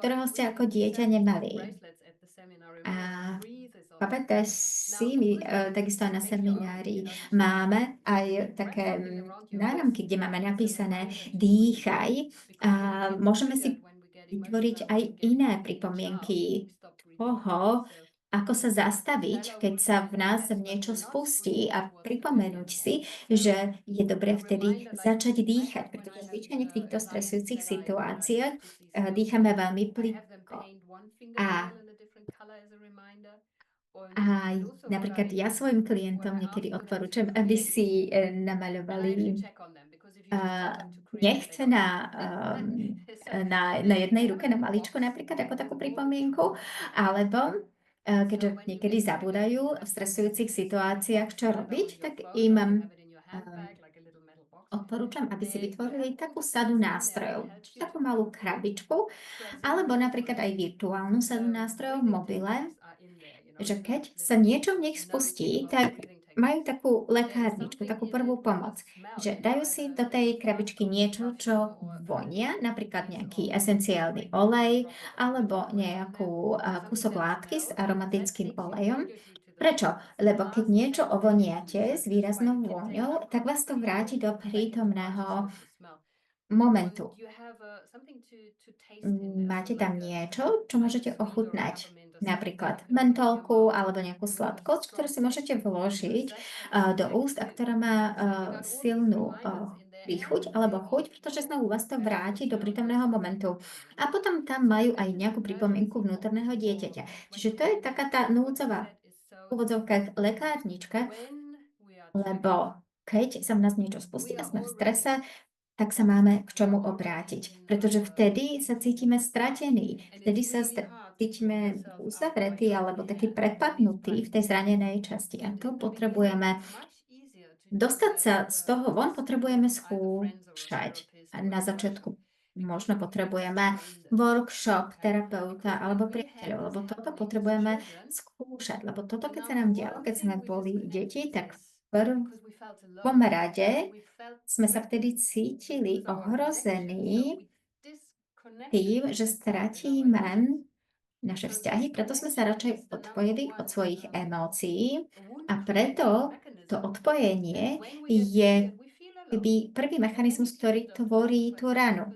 B: ktorého ste ako dieťa nemali. A pamätáš si, my takisto na seminári máme aj také náramky, kde máme napísané dýchaj a môžeme si vytvoriť aj iné pripomienky toho, ako sa zastaviť, keď sa v nás niečo spustí a pripomenúť si, že je dobré vtedy začať dýchať, pretože zvyčajne v týchto stresujúcich situáciách dýchame veľmi plynko. A a napríklad ja svojim klientom niekedy odporúčam, aby si namaľovali nechť na jednej ruke, na maličku napríklad, ako takú pripomienku, alebo keďže niekedy zabúdajú v stresujúcich situáciách, čo robiť, tak im odporúčam, aby si vytvorili takú sadu nástrojov, čiže takú malú krabičku, alebo napríklad aj virtuálnu sadu nástrojov v mobile, že keď sa niečo v nich spustí, tak majú takú lekárničku, takú prvú pomoc, že dajú si do tej krabičky niečo, čo vonia, napríklad nejaký esenciálny olej alebo nejakú kúsok látky s aromatickým olejom. Prečo? Lebo keď niečo ovoniate s výraznou vôňou, tak vás to vráti do prítomného momentu. Máte tam niečo, čo môžete ochutnať, napríklad mentolku alebo nejakú sladkosť, ktorú si môžete vložiť do úst a ktorá má silnú príchuť alebo chuť, pretože znovu vás to vráti do prítomného momentu. A potom tam majú aj nejakú pripomienku vnútorného dieťaťa. Čiže to je taká tá núdzová v úvodzovkách lekárnička, lebo keď sa v nás niečo spustí a sme v strese, tak sa máme k čomu obrátiť, pretože vtedy sa cítime stratení, vtedy sa cítime uzavretí alebo taký prepadnutý v tej zranenej časti a to potrebujeme dostať sa z toho von, potrebujeme skúšať. A na začiatku možno potrebujeme workshop terapeuta alebo priateľov, lebo toto potrebujeme skúšať, lebo toto, keď sa nám dialo, keď sme boli deti, tak v prvom rade sme sa vtedy cítili ohrození tým, že stratíme naše vzťahy, preto sme sa radšej odpojili od svojich emócií a preto to odpojenie je keby prvý mechanizmus, ktorý tvorí tú ranu.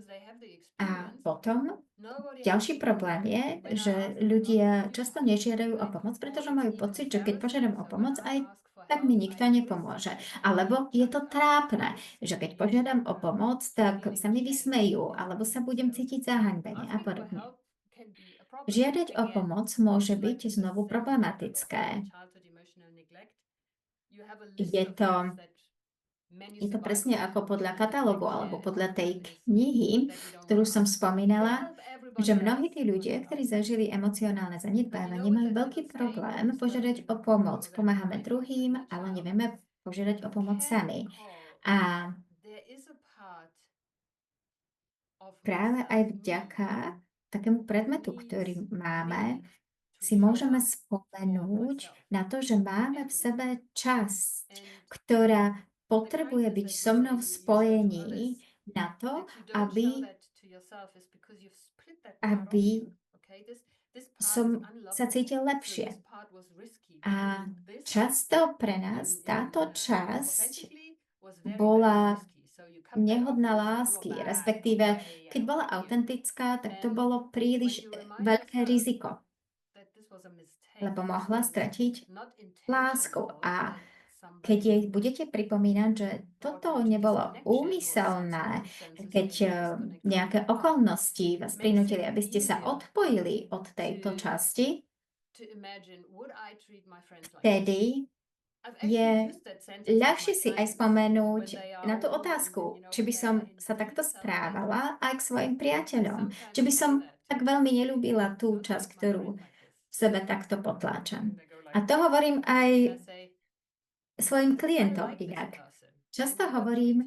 B: A potom ďalší problém je, že ľudia často nežiadajú o pomoc, pretože majú pocit, že keď požiadam o pomoc, aj tak mi nikto nepomôže. Alebo je to trápne, že keď požiadam o pomoc, tak sa mi vysmejú, alebo sa budem cítiť zahanbene a podobne. Žiadať o pomoc môže byť znovu problematické. Je to Je to presne ako podľa katalógu alebo podľa tej knihy, ktorú som spomínala, že mnohí tí ľudia, ktorí zažili emocionálne zanedbávanie, majú veľký problém požiadať o pomoc. Pomáhame druhým, ale nevieme požiadať o pomoc sami. A práve aj vďaka takému predmetu, ktorý máme, si môžeme spomenúť na to, že máme v sebe časť, ktorá potrebuje byť so mnou v spojení na to, aby som sa cítil lepšie. A často pre nás táto časť bola nehodná lásky, respektíve keď bola autentická, tak to bolo príliš veľké riziko, lebo mohla stratiť lásku. A keď jej budete pripomínať, že toto nebolo úmyselné, keď nejaké okolnosti vás prinútili, aby ste sa odpojili od tejto časti, vtedy je ľahšie si aj spomenúť na tú otázku, či by som sa takto správala aj k svojim priateľom, či by som tak veľmi nelúbila tú časť, ktorú v sebe takto potláčam. A to hovorím aj svojim klientom inak. Často hovorím,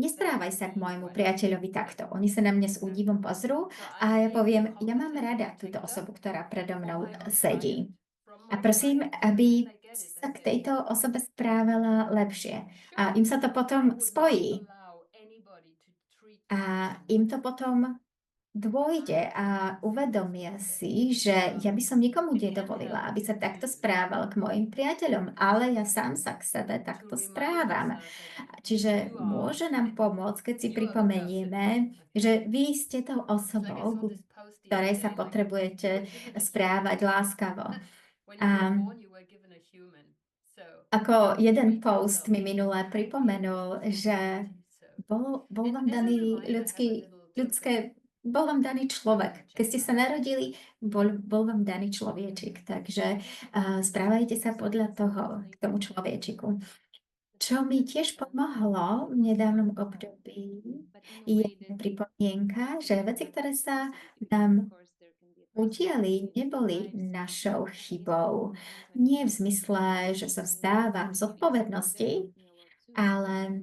B: nesprávaj sa k môjmu priateľovi takto. Oni sa na mňa s údivom pozrú a ja poviem, ja mám rada túto osobu, ktorá predo mnou sedí. A prosím, aby sa k tejto osobe správala lepšie. A im sa to potom spojí. A im to potom dôjde a uvedomia si, že ja by som nikomu
C: it can
B: nedovolila,
C: help
B: aby sa takto
C: to
B: správal k mojim priateľom, ale ja sám sa k sebe
C: to
B: takto
C: remind
B: správam.
C: yourself that
B: Čiže
C: you are
B: môže nám pomôcť, keď si
C: you are the person.
B: pripomenieme,
C: Okay.
B: že vy ste tou
C: It's like I
B: osobou,
C: saw
B: ku
C: this post the other
B: ktorej sa
C: day, like you
B: potrebujete
C: were given a
B: správať
C: human.
B: láskavo.
C: When
B: A
C: you were born, you were given a human. So
B: ako jeden
C: treat
B: post
C: yourself
B: mi minule pripomenul, že
C: quality. So
B: bol
C: and
B: vám
C: as a
B: daný
C: reminder, have a little token
B: bol vám daný
C: you
B: človek.
C: can
B: Keď
C: check
B: ste sa
C: out.
B: narodili, bol vám daný človečik. Takže správajte sa podľa toho k tomu človečiku. Čo mi tiež pomohlo v nedávnom období, je pripomienka, že veci, ktoré sa nám udiali, neboli našou chybou. Nie v zmysle, že sa vzdávam zodpovednosti, ale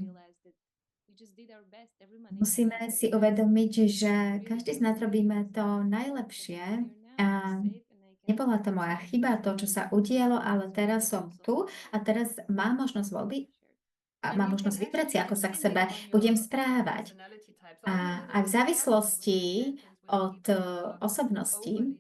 B: musíme si uvedomiť, že každý z nás robíme to najlepšie a nebola to moja chyba, to, čo sa udialo, ale teraz som tu a teraz mám možnosť voľby a mám možnosť vybrať si, ako sa k sebe budem správať. A aj v závislosti od osobnosti,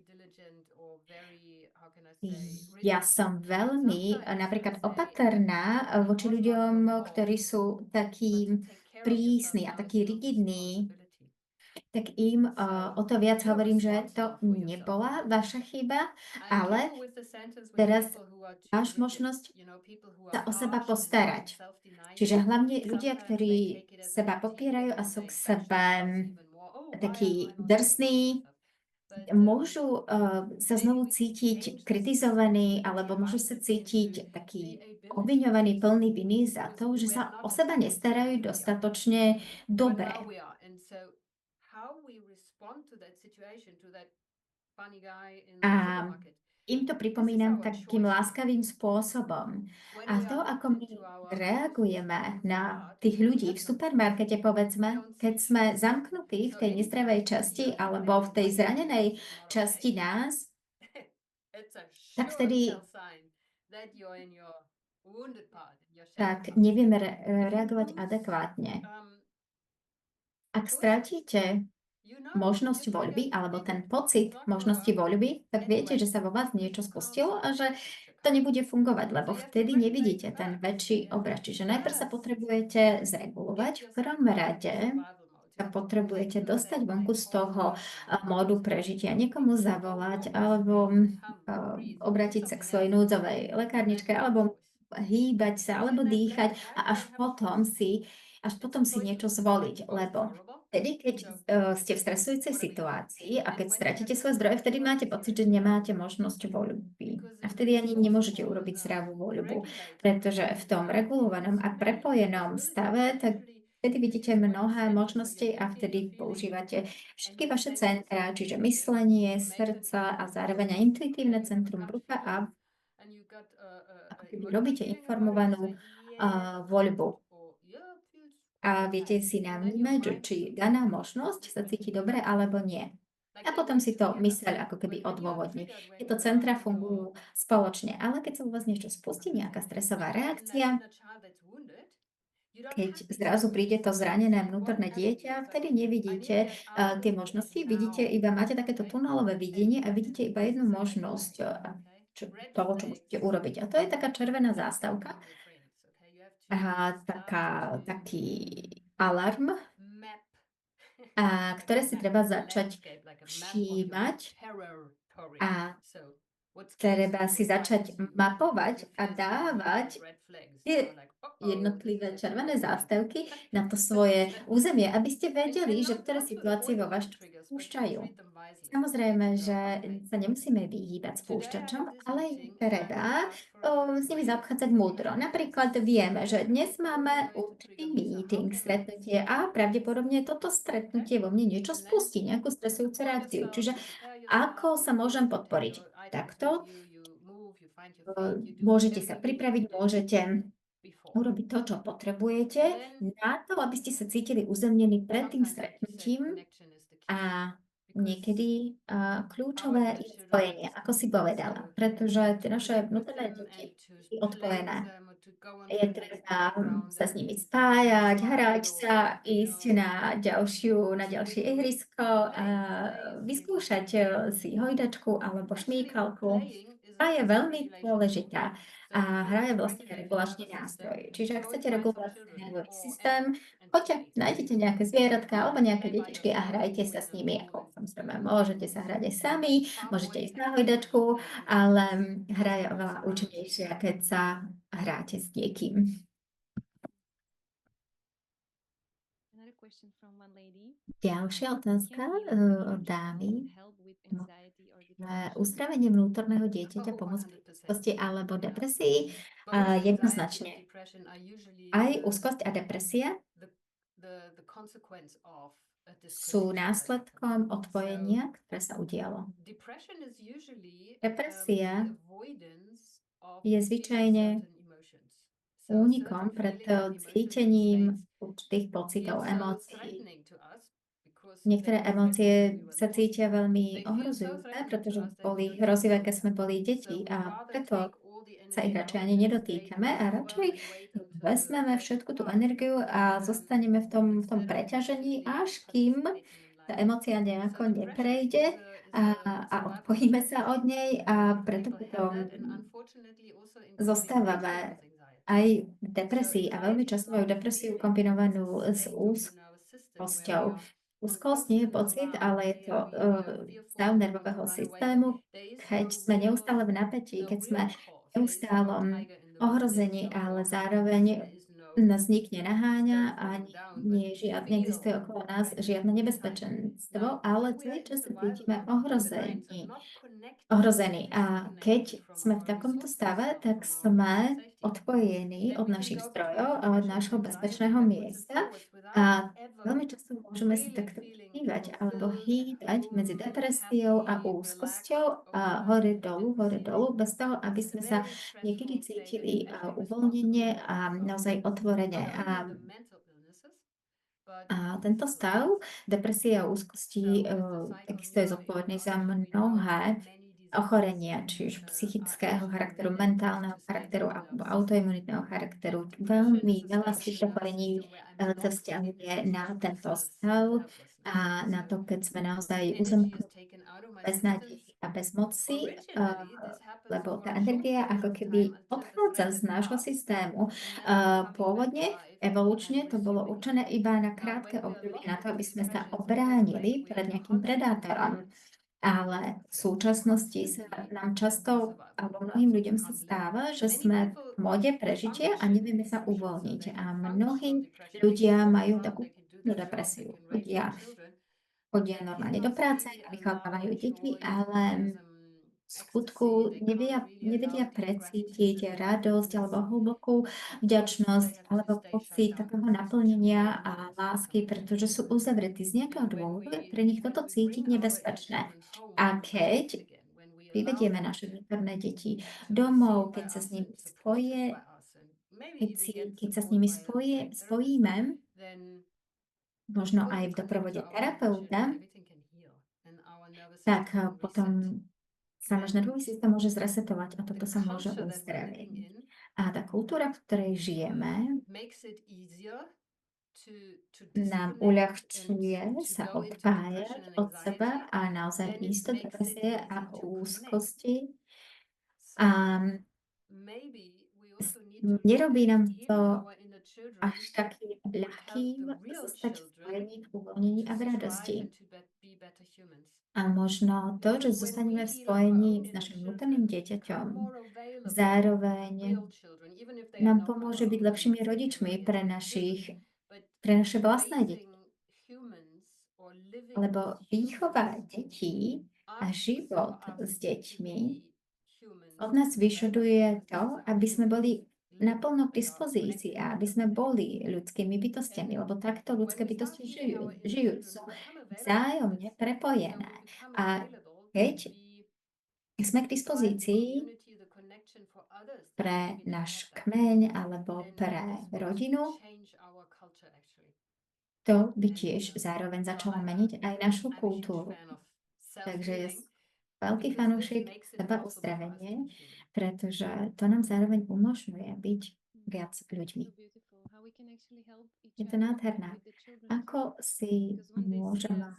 B: ja som veľmi napríklad opatrná voči ľuďom, ktorí sú takí prísni a takí rigidní, tak im o to viac hovorím, že to nebola vaša chyba, ale teraz máš možnosť sa o seba postarať. Čiže hlavne ľudia, ktorí seba popierajú a sú k sebe takí drsní, môžu sa znovu cítiť kritizovaní alebo môžu sa cítiť taký obviňovaný, plný viny za to, že sa o seba nestarajú dostatočne dobre. A im to pripomínam takým láskavým spôsobom. A to, ako my reagujeme na tých ľudí v supermarkete, povedzme, keď sme zamknutí v tej nezdravej časti alebo v tej zranenej časti nás, tak vtedy tak nevieme reagovať adekvátne. Ak stratíte možnosť voľby alebo ten pocit možnosti voľby, tak viete, že sa vo vás niečo spustilo a že to nebude fungovať, lebo vtedy nevidíte ten väčší obraz. Čiže najprv sa potrebujete zregulovať. V prvom rade sa potrebujete dostať vonku z toho módu prežitia, niekomu zavolať alebo obrátiť sa k svojej núdzovej lekárničke alebo hýbať sa alebo dýchať a až potom si niečo zvoliť, lebo vtedy, keď ste v stresujúcej situácii a keď stratíte svoje zdroje, vtedy máte pocit, že nemáte možnosť voľby. A vtedy ani nemôžete urobiť zdravú voľbu, pretože v tom regulovanom a prepojenom stave, tak vtedy vidíte mnohé možnosti a vtedy používate všetky vaše centra, čiže myslenie, srdca a zároveň aj intuitívne centrum brucha a ako keby robíte informovanú voľbu. A viete si navnímať, že či daná možnosť sa cíti dobre alebo nie. A potom si to myseľ ako keby odôvodní. Tieto centra fungujú spoločne, ale keď sa u vás niečo spustí, nejaká stresová reakcia, keď zrazu príde to zranené vnútorné dieťa, vtedy nevidíte tie možnosti, vidíte iba, máte takéto tunelové videnie a vidíte iba jednu možnosť toho, čo môžete urobiť. A to je taká červená zástavka, taký alarm, ktoré si treba začať všímať a treba si začať mapovať a dávať tie jednotlivé červené zástavky na to svoje územie, aby ste vedeli, že ktoré situácie vo vás spúšťajú. Samozrejme, že sa nemusíme vyhýbať spúšťačom, ale je treba s nimi zaobchádzať múdro. Napríklad vieme, že dnes máme určitý meeting, stretnutie a pravdepodobne toto stretnutie vo mne niečo spustí, nejakú stresujúcu reakciu. Čiže ako sa môžem podporiť? Takto môžete sa pripraviť, môžete urobiť to, čo potrebujete na to, aby ste sa cítili uzemnení pred tým stretnutím a niekedy kľúčové je
C: children
B: spojenie, ako si povedala,
C: so
B: pretože tie naše
C: connect with
B: vnútorné
C: them
B: deti
C: and to
B: sú
C: play with
B: odpojené.
C: them or to go on to
B: Je
C: the next
B: treba
C: playground
B: sa
C: and
B: s nimi spájať,
C: slide
B: hrať sa,
C: or
B: ísť na ďalšie ihrisko a vyskúšať si hojdačku alebo šmýkalku. Hra je veľmi dôležitá a hra je vlastne regulačný nástroj. Čiže ak chcete regulovať svoj nervový systém, poďte, nájdete nejaké zvieratka alebo nejaké detičky a hrajte sa s nimi. Ako samozrejme, môžete sa hrať aj sami, môžete ísť na hojdačku, ale hra je oveľa účinnejšia, keď sa hráte s niekým.
A: Another question from one lady.
B: Ďalšia otázka
A: Can
B: od
A: inner
B: dámy.
A: child help with
B: No,
A: anxiety or
B: že
A: depression?
B: uzdravenie vnútorného dieťaťa pomôcť pri úzkosti alebo depresii? Jednoznačne. Aj úzkosť a depresia sú následkom odpojenia, ktoré sa udialo. Depresia je zvyčajne únikom pred cítením určitých pocitov, emócií. Niektoré emócie sa cítia veľmi ohrozujúce, pretože boli hrozivé, keď sme boli deti a preto sa ich radšej ani nedotýkame a radšej vezmeme všetku tú energiu a zostaneme v tom preťažení, až kým tá emócia nejako neprejde a odpojíme sa od nej a preto potom zostávame aj v depresii a veľmi často majú depresiu kombinovanú s úzkosťou. Úzkosť nie je pocit, ale je to stav nervového systému, keď sme neustále v napätí, keď sme v neustálom ohrození, ale zároveň nás nik nenaháňa a neexistuje okolo nás žiadne nebezpečenstvo, ale celý čas sa cítime ohrození. A keď sme v takomto stave, tak sme odpojení od našich zdrojov a od nášho bezpečného miesta a veľmi často môžeme si takto hýbať alebo hýbať medzi depresiou a úzkosťou a hore dolu, bez toho, aby sme sa niekedy cítili uvoľnenie a naozaj otvorene. A tento stav depresie a úzkosti takisto je zodpovedný za mnohé ochorenia, či už psychického charakteru, mentálneho charakteru alebo autoimunitného charakteru. Veľmi veľa z týchto ochorení sa vzťahuje na tento stav a na to, keď sme naozaj uzamknutí bez nádeji a bez moci, lebo tá energia ako keby odchádza z nášho systému. Pôvodne, evolučne to bolo určené iba na krátke obdobie, na to, aby sme sa obránili pred nejakým predátorom. Ale v súčasnosti sa nám často, alebo mnohým ľuďom sa stáva, že sme v móde prežitia a nevieme sa uvoľniť. A mnohí ľudia majú takú depresiu. Ľudia chodia normálne do práce, vychovávajú deti, ale v skutku nevedia precítiť radosť alebo hlbokú vďačnosť alebo pocit takého naplnenia a lásky, pretože sú uzavretí z nejakého dôvodu, je pre nich toto cítiť nebezpečné. A keď privedieme naše vnútorné deti domov, keď sa s nimi spojíme, možno aj v doprovode terapeuta, tak potom sa náš nervový systém môže zresetovať a toto sa môže uzdraviť. A tá kultúra, v ktorej žijeme, nám uľahčuje sa odpájať od seba a naozaj ísť do depresie a úzkosti. A nerobí nám to až takým ľahkým zostať v spojení, v uvoľnení a v radosti. A možno to, že zostaneme v spojení s našim vnútorným dieťaťom, zároveň nám pomôže byť lepšími rodičmi pre naše vlastné deti. Lebo výchova detí a život s deťmi od nás vyžaduje to, aby sme boli naplno k dispozícii a aby sme boli ľudskými bytostiami, lebo takto ľudské bytosti žijú, sú vzájomne prepojené. A keď sme k dispozícii pre náš kmeň alebo pre rodinu, to by tiež zároveň začalo meniť aj našu kultúru. Takže je veľký fanúšik seba uzdravenie, pretože to nám zároveň umožňuje byť viac ľuďmi. Je to nádherné. Ako si môžeme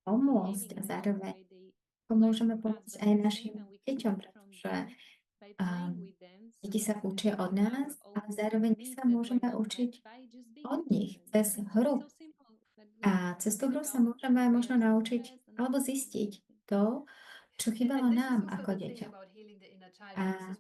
B: pomôcť a zároveň ako môžeme pomôcť aj našim deťom, pretože deti sa učia od nás, ale zároveň my sa môžeme učiť od nich cez hru. A cez tú hru sa môžeme možno naučiť alebo zistiť to, čo chýbalo nám ako deťom. A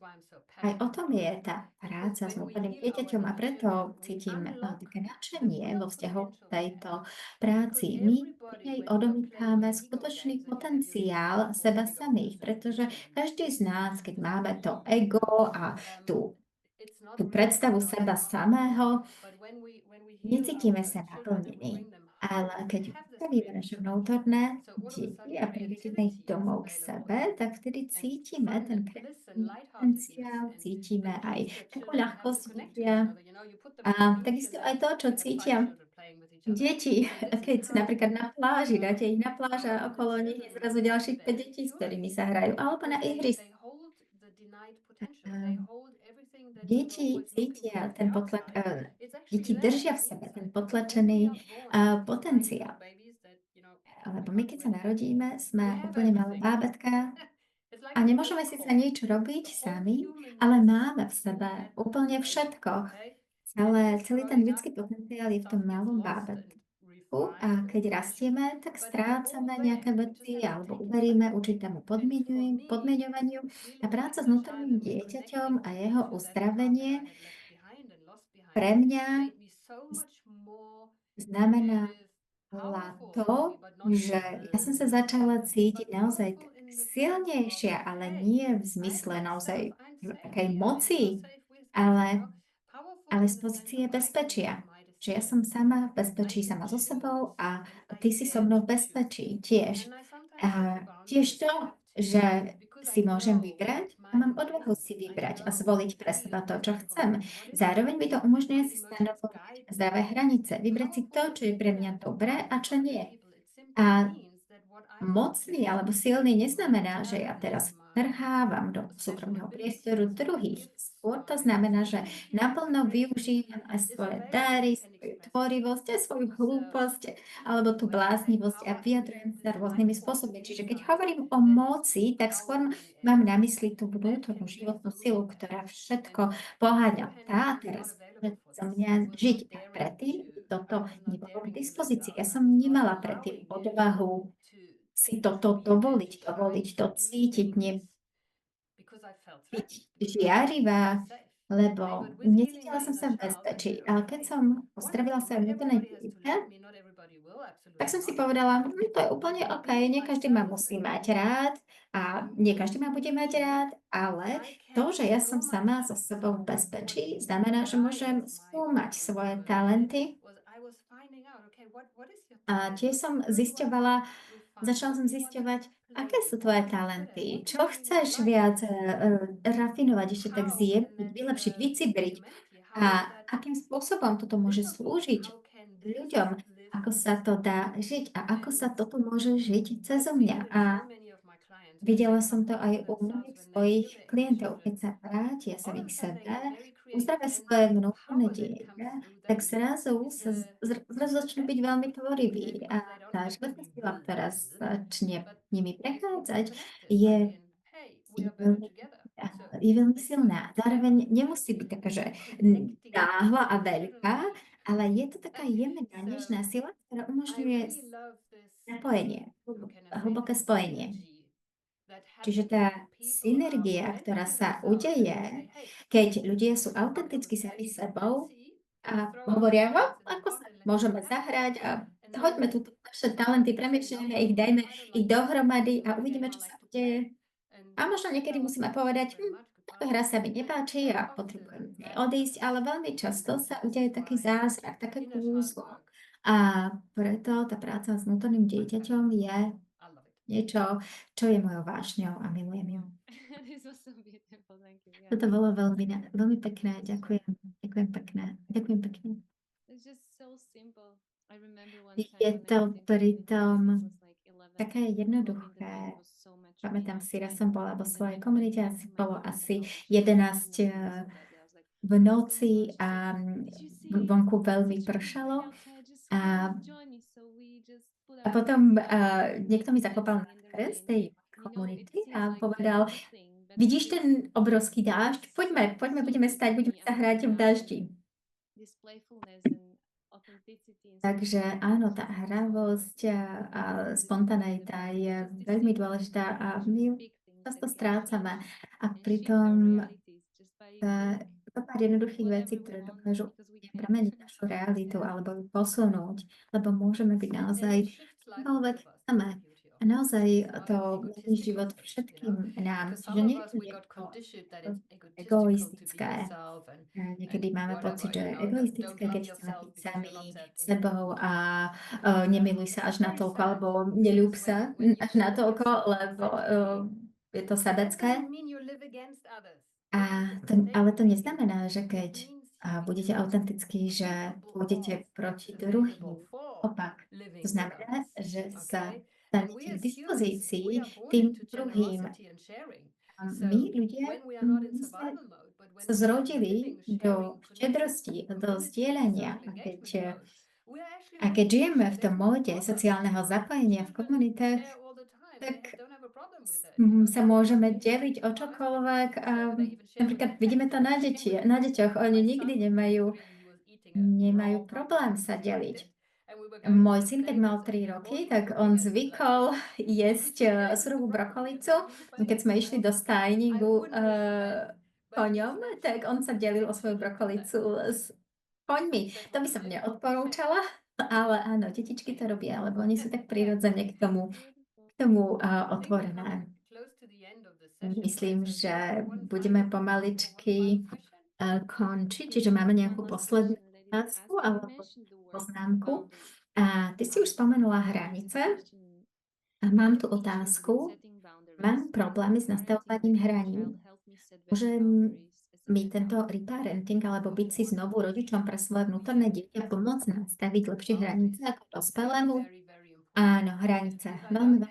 B: aj o tom je tá práca s vnútorným dieťaťom a preto cítim také nadšenie vo vzťahu k tejto práci. My pri nej odomýchame skutočný potenciál seba samých, pretože každý z nás, keď máme to ego a tú predstavu seba samého, necítime sa naplnení. Ale keď ustavíme naše vnútorné deti a privedeme ich domov k sebe, tak vtedy cítime ten kreatívny potenciál, cítime aj takú ľahkosť bytia a takisto aj to, čo cítia deti, keď sú napríklad na pláži, dáte ich na pláž a okolo nich je zrazu ďalších 5 detí, s ktorými sa hrajú, alebo na ihrisku. Deti cítia ten deti držia v sebe ten potlačený potenciál. Lebo my, keď sa narodíme, sme úplne malé bábätká a nemôžeme síce nič robiť sami, ale máme v sebe úplne všetko. Celý ten ľudský potenciál je v tom malom bábätku. A keď rastieme, tak strácame nejaké veci alebo uveríme určitému podmieňovaniu a práca s vnútorným dieťaťom a jeho uzdravenie pre mňa znamená to, že ja som sa začala cítiť naozaj tak silnejšia, ale nie v zmysle naozaj takej moci, ale z pozície bezpečia. Že ja som sama v bezpečí, sama so sebou a ty si so mnou v bezpečí tiež. A tiež to, že si môžem vybrať a mám odvahu si vybrať a zvoliť pre seba to, čo chcem. Zároveň mi to umožňuje si stanovovať zdravé hranice, vybrať si to, čo je pre mňa dobré a čo nie. A mocný alebo silný neznamená, že ja teraz trhávam do súkromného priestoru druhých. Skôr to znamená, že naplno využijem aj svoje dary, svoju tvorivosť, aj svoju hlúposť alebo tú bláznivosť a vyjadrujem sa rôznymi spôsobmi. Čiže keď hovorím o moci, tak skôr mám na mysli tú vnútornú životnú silu, ktorá všetko poháňa. Tá teraz môže za mňa žiť. A predtým toto nebolo k dispozícii. Ja som nemala predtým odvahu si toto dovoliť to cítiť, byť žiarivá, lebo necítila som sa v bezpečí. Ale keď som uzdravila svoje vnútorné dieťa, tak som si povedala, to je úplne OK, nie každý ma musí mať rád a nie každý ma bude mať rád, ale to, že ja som sama so sebou v bezpečí, znamená, že môžem skúmať svoje talenty a tiež som začala som zisťovať, aké sú tvoje talenty, čo chceš viac rafinovať, ešte tak zjemniť, vylepšiť, vycibriť a akým spôsobom toto môže slúžiť ľuďom, ako sa to dá žiť a ako sa toto môže žiť cez mňa. A videla som to aj u mnohých svojich klientov, keď sa vrátia sami k sebe, uzdravia svoje vnútorné dieťa, tak zrazu začnú byť veľmi tvoriví a tá životná sila, ktorá začne nimi prechádzať, veľmi, je veľmi silná. Zároveň nemusí byť taká, že náhla a veľká, ale je to taká jemná, nežná sila, ktorá umožňuje napojenie, hlboké spojenie. Čiže tá synergia, ktorá sa udeje, keď ľudia sú autenticky sami sebou a hovoria, ako sa môžeme zahrať a hoďme tu naše talenty, premiešajme ich, dajme ich dohromady a uvidíme, čo sa udeje. A možno niekedy musíme povedať, táto hra sa mi nepáči a potrebujem z nej odísť, ale veľmi často sa udeje taký zázrak, také kúzlo. A preto tá práca s vnútorným dieťaťom je niečo, čo je mojou vášňou a milujem ju.
A: This was so beautiful, thank you. Yeah.
B: Toto bolo veľmi pekné, ďakujem. Ďakujem pekne.
A: It's just so simple.
B: Je to pritom také jednoduché. Pamätám si, raz som bola vo svojej komunite, bolo asi 11 v noci a vonku veľmi pršalo a potom niekto mi zaklopal na dvere z tej komunity a povedal: "Vidíš ten obrovský dážď? Poďme, budeme stať, budeme sa hrať v daždi." Takže áno, tá hravosť a spontaneita je veľmi dôležitá a my ju často strácame. A pritom to pár jednoduchých vecí, ktoré dokážu premeniť našu realitu alebo ju posunúť, lebo môžeme byť naozaj čokoľvek chceme. A naozaj to mení život všetkým nám, že nie je to niečo egoistické. Niekedy máme pocit, že je egoistické, keď chceme byť sami sebou a nemiluj sa až natoľko, alebo neľúb sa až natoľko, lebo je to sebecké. Ale to neznamená, že keď budete autentickí, že pôjdete proti druhým. Opak. To znamená, že sa stanete k dispozícii tým druhým. A my ľudia sme sa zrodili do štedrosti, do zdieľania. A keď žijeme v tom móde sociálneho zapojenia v komunitách, tak sa môžeme deliť o čokoľvek. A napríklad vidíme to na deťoch. Oni nikdy nemajú problém sa deliť. Môj syn, keď mal 3 roky, tak on zvykol jesť surovú brokolicu. Keď sme išli do stajningu koňom, tak on sa delil o svoju brokolicu s koňmi. To by som neodporúčala, ale áno, detičky to robia, lebo oni sú tak prirodzene k tomu otvorené. Myslím, že budeme pomaličky končiť, čiže máme nejakú poslednú otázku alebo poznámku. A ty si už spomenula hranice a mám tu otázku. Mám problémy s nastavovaním hraníc. Môže mi tento reparenting alebo byť si znovu rodičom pre svoje vnútorné dieťa pomôcť nastaviť lepšie hranice ako dospelému? Áno, hranice. Veľmi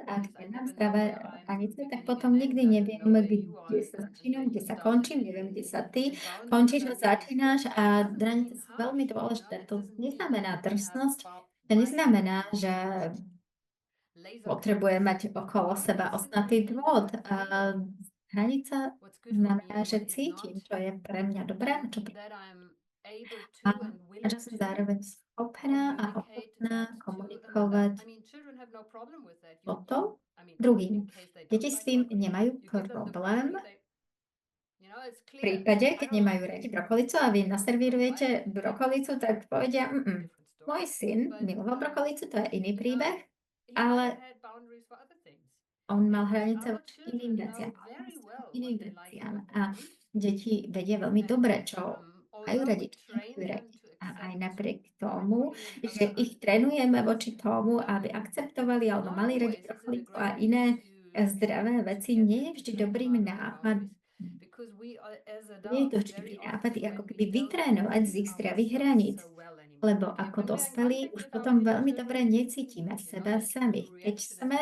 B: ak nemám zdravé hranice, tak potom nikdy neviem, kde sa začínam, kde sa končím, neviem, kde sa ty končíš a začínaš a hranice sú veľmi dôležité. To neznamená drsnosť, to neznamená, že potrebujem mať okolo seba ostnatý drôt. Hranica znamená, že cítim, čo je pre mňa dobré a čo a že som zároveň schopná a ochotná komunikovať toto druhým. Deti s tým nemajú problém. V prípade, keď nemajú radi brokolicu a vy naservírujete brokolicu, tak povedia, môj syn miloval brokolicu, to je iný príbeh, ale on mal hranice voči iným veciam. A deti vedia veľmi dobre, čo majú radi, čo nemajú radi. A aj napriek tomu, že ich trénujeme voči tomu, aby akceptovali alebo mali radi brokolicu a iné zdravé veci, nie je vždy dobrým nápadom. Nie je to vždy dobrý nápad, ako keby vytrénovať z ich zdravých hraníc. Lebo ako dospelí už potom veľmi dobre necítime v seba samých. Keď sme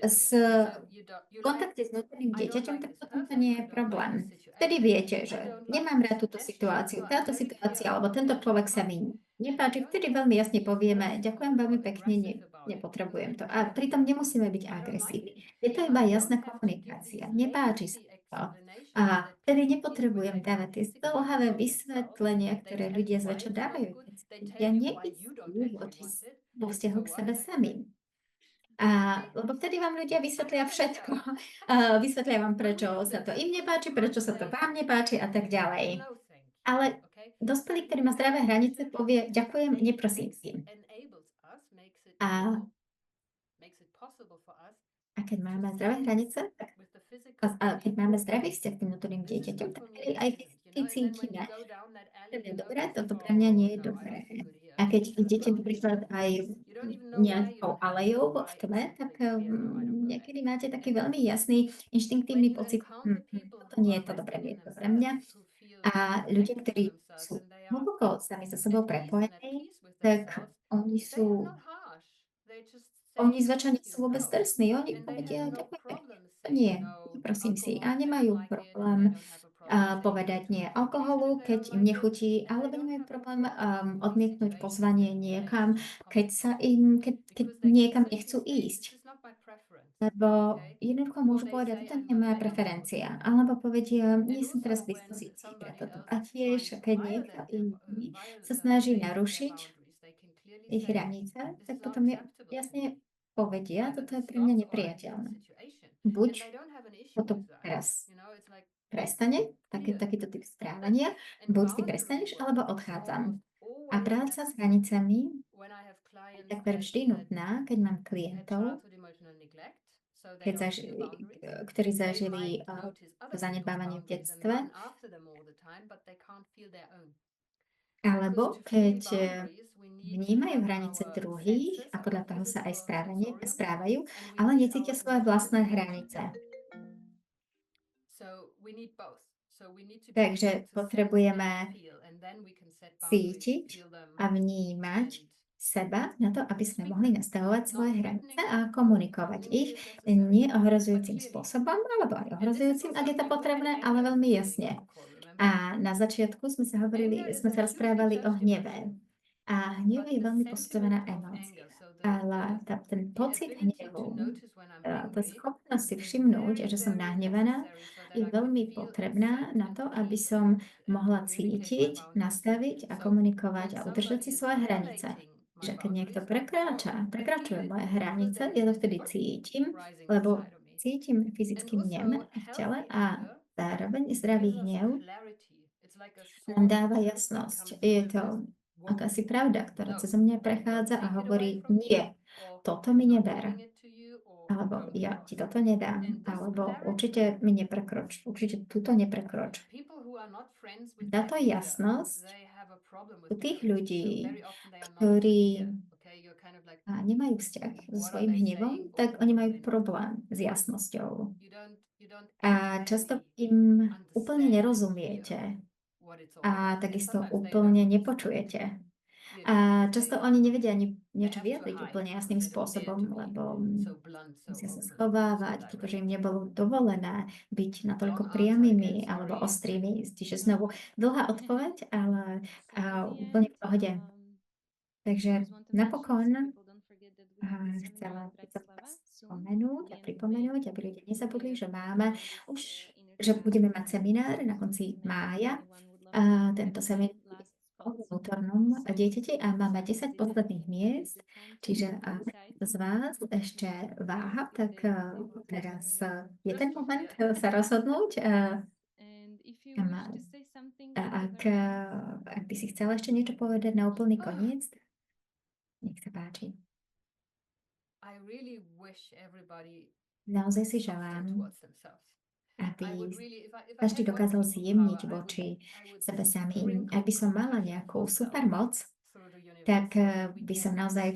B: v kontakte s vnútorným dieťaťom, tak potom to nie je problém. Vtedy viete, že nemám rád túto situáciu, táto situácia, alebo tento človek sa mi nepáči. Vtedy veľmi jasne povieme, ďakujem veľmi pekne, nepotrebujem to. A pritom nemusíme byť agresívni. Je to iba jasná komunikácia. Nepáči sa to. A vtedy nepotrebujem dávať tie zdĺhavé vysvetlenia, ktoré ľudia zväčša dávajú, keď ľudia neistí vo vzťahu k sebe samým. Lebo vtedy vám ľudia vysvetlia všetko. Vysvetlia vám, prečo sa to im nepáči, prečo sa to vám nepáči a tak ďalej. Ale dospelý, ktorý má zdravé hranice, povie, ďakujem, neprosím si. A keď máme zdravé hranice, a keď máme zdravý vzťah s tým vnútorným dieťaťom, tak aj fyzicky cítime, že je dobré, toto pre mňa nie je dobré. A keď idete napríklad aj nejakou alejou v tme, tak niekedy máte taký veľmi jasný, inštinktívny pocit, toto nie je to dobré miesto pre mňa. A A ľudia, ktorí sú hlboko sami so sebou prepojení, tak oni zväčša nie sú vôbec drsní. Oni povedia: "Ďakujeme, to nie, prosím si." A nemajú problém povedať nie alkoholu, keď im nechutí, alebo nemajú problém odmietnúť pozvanie niekam, keď niekam nechcú ísť. Lebo jednoducho môžu povedať: "Toto nie je moja preferencia." Alebo povedia: "Nie som teraz k dispozícii pre toto." A tiež, keď niekto iný sa snaží narušiť ich hranice, tak potom jasne povedia: "Toto je pre mňa nepriateľné." Buď toto teraz prestane, takýto typ správania, buď ty prestaneš, alebo odchádzam. A práca s hranicami je takmer vždy nutná, keď mám klientov, ktorí zažili zanedbávanie v detstve, alebo keď vnímajú hranice druhých a podľa toho sa aj správajú, ale necítia svoje vlastné hranice. Takže potrebujeme cítiť a vnímať seba na to, aby sme mohli nastavovať svoje hranice a komunikovať ich neohrozujúcim spôsobom, alebo aj ohrozujúcim, ak je to potrebné, ale veľmi jasne. A na začiatku sme sa rozprávali o hneve. A hnev je veľmi posudzovaná emócia. Ale ten pocit hnevu, tá schopnosť si všimnúť, že som nahnevaná, je veľmi potrebná na to, aby som mohla cítiť, nastaviť a komunikovať a udržať si svoje hranice. Že keď niekto prekračuje moje hranice, ja to vtedy cítim, lebo cítim fyzicky mnem v tele a zároveň zdravý hnev nám dáva jasnosť. Je to akási pravda, ktorá cez mňa prechádza a hovorí: "Nie, toto mi neber." Alebo "Ja ti toto nedám." Alebo "Určite mi neprekroč, určite túto neprekroč." Táto jasnosť u tých ľudí, ktorí nemajú vzťah so svojím hnevom, tak oni majú problém s jasnosťou. A často im úplne nerozumiete a takisto úplne nepočujete. A často oni nevedia ani niečo vyjadriť úplne jasným spôsobom, lebo musia sa schovávať, pretože im nebolo dovolené byť natoľko priamými alebo ostrými. Čiže znovu dlhá odpoveď, ale úplne v pohode. Takže napokon chcela by som vás spomenúť a pripomenúť, aby ľudia nezabudli, že že budeme mať seminár na konci mája. Tento seminár o vnútornom dieťati a máme 10 posledných miest, čiže ak z vás ešte váha, tak teraz je ten moment sa rozhodnúť. Ak by si chcela ešte niečo povedať na úplný koniec, nech sa páči. Naozaj si želám, aby každý dokázal zjemniť voči sebe samým. Ak by som mala nejakú supermoc, tak by som naozaj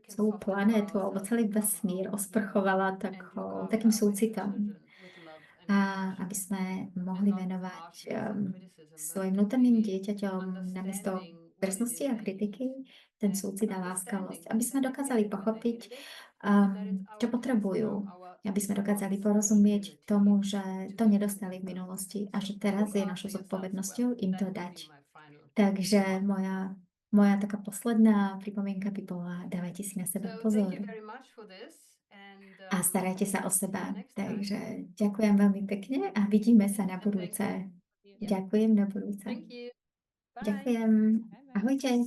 B: celú planétu alebo celý vesmír osprchovala takým súcitom. A aby sme mohli venovať svojim vnútorným dieťaťom namiesto drsnosti a kritiky ten súcit a láskavosť. Aby sme dokázali pochopiť, čo potrebujú. Aby sme dokázali porozumieť tomu, že to nedostali v minulosti a že teraz je našou zodpovednosťou im to dať. Takže moja taká posledná pripomienka by bola: dávajte si na seba pozor a starajte sa o seba. Takže ďakujem veľmi pekne a vidíme sa na budúce. Ďakujem, na budúce. Ďakujem. Ahojte.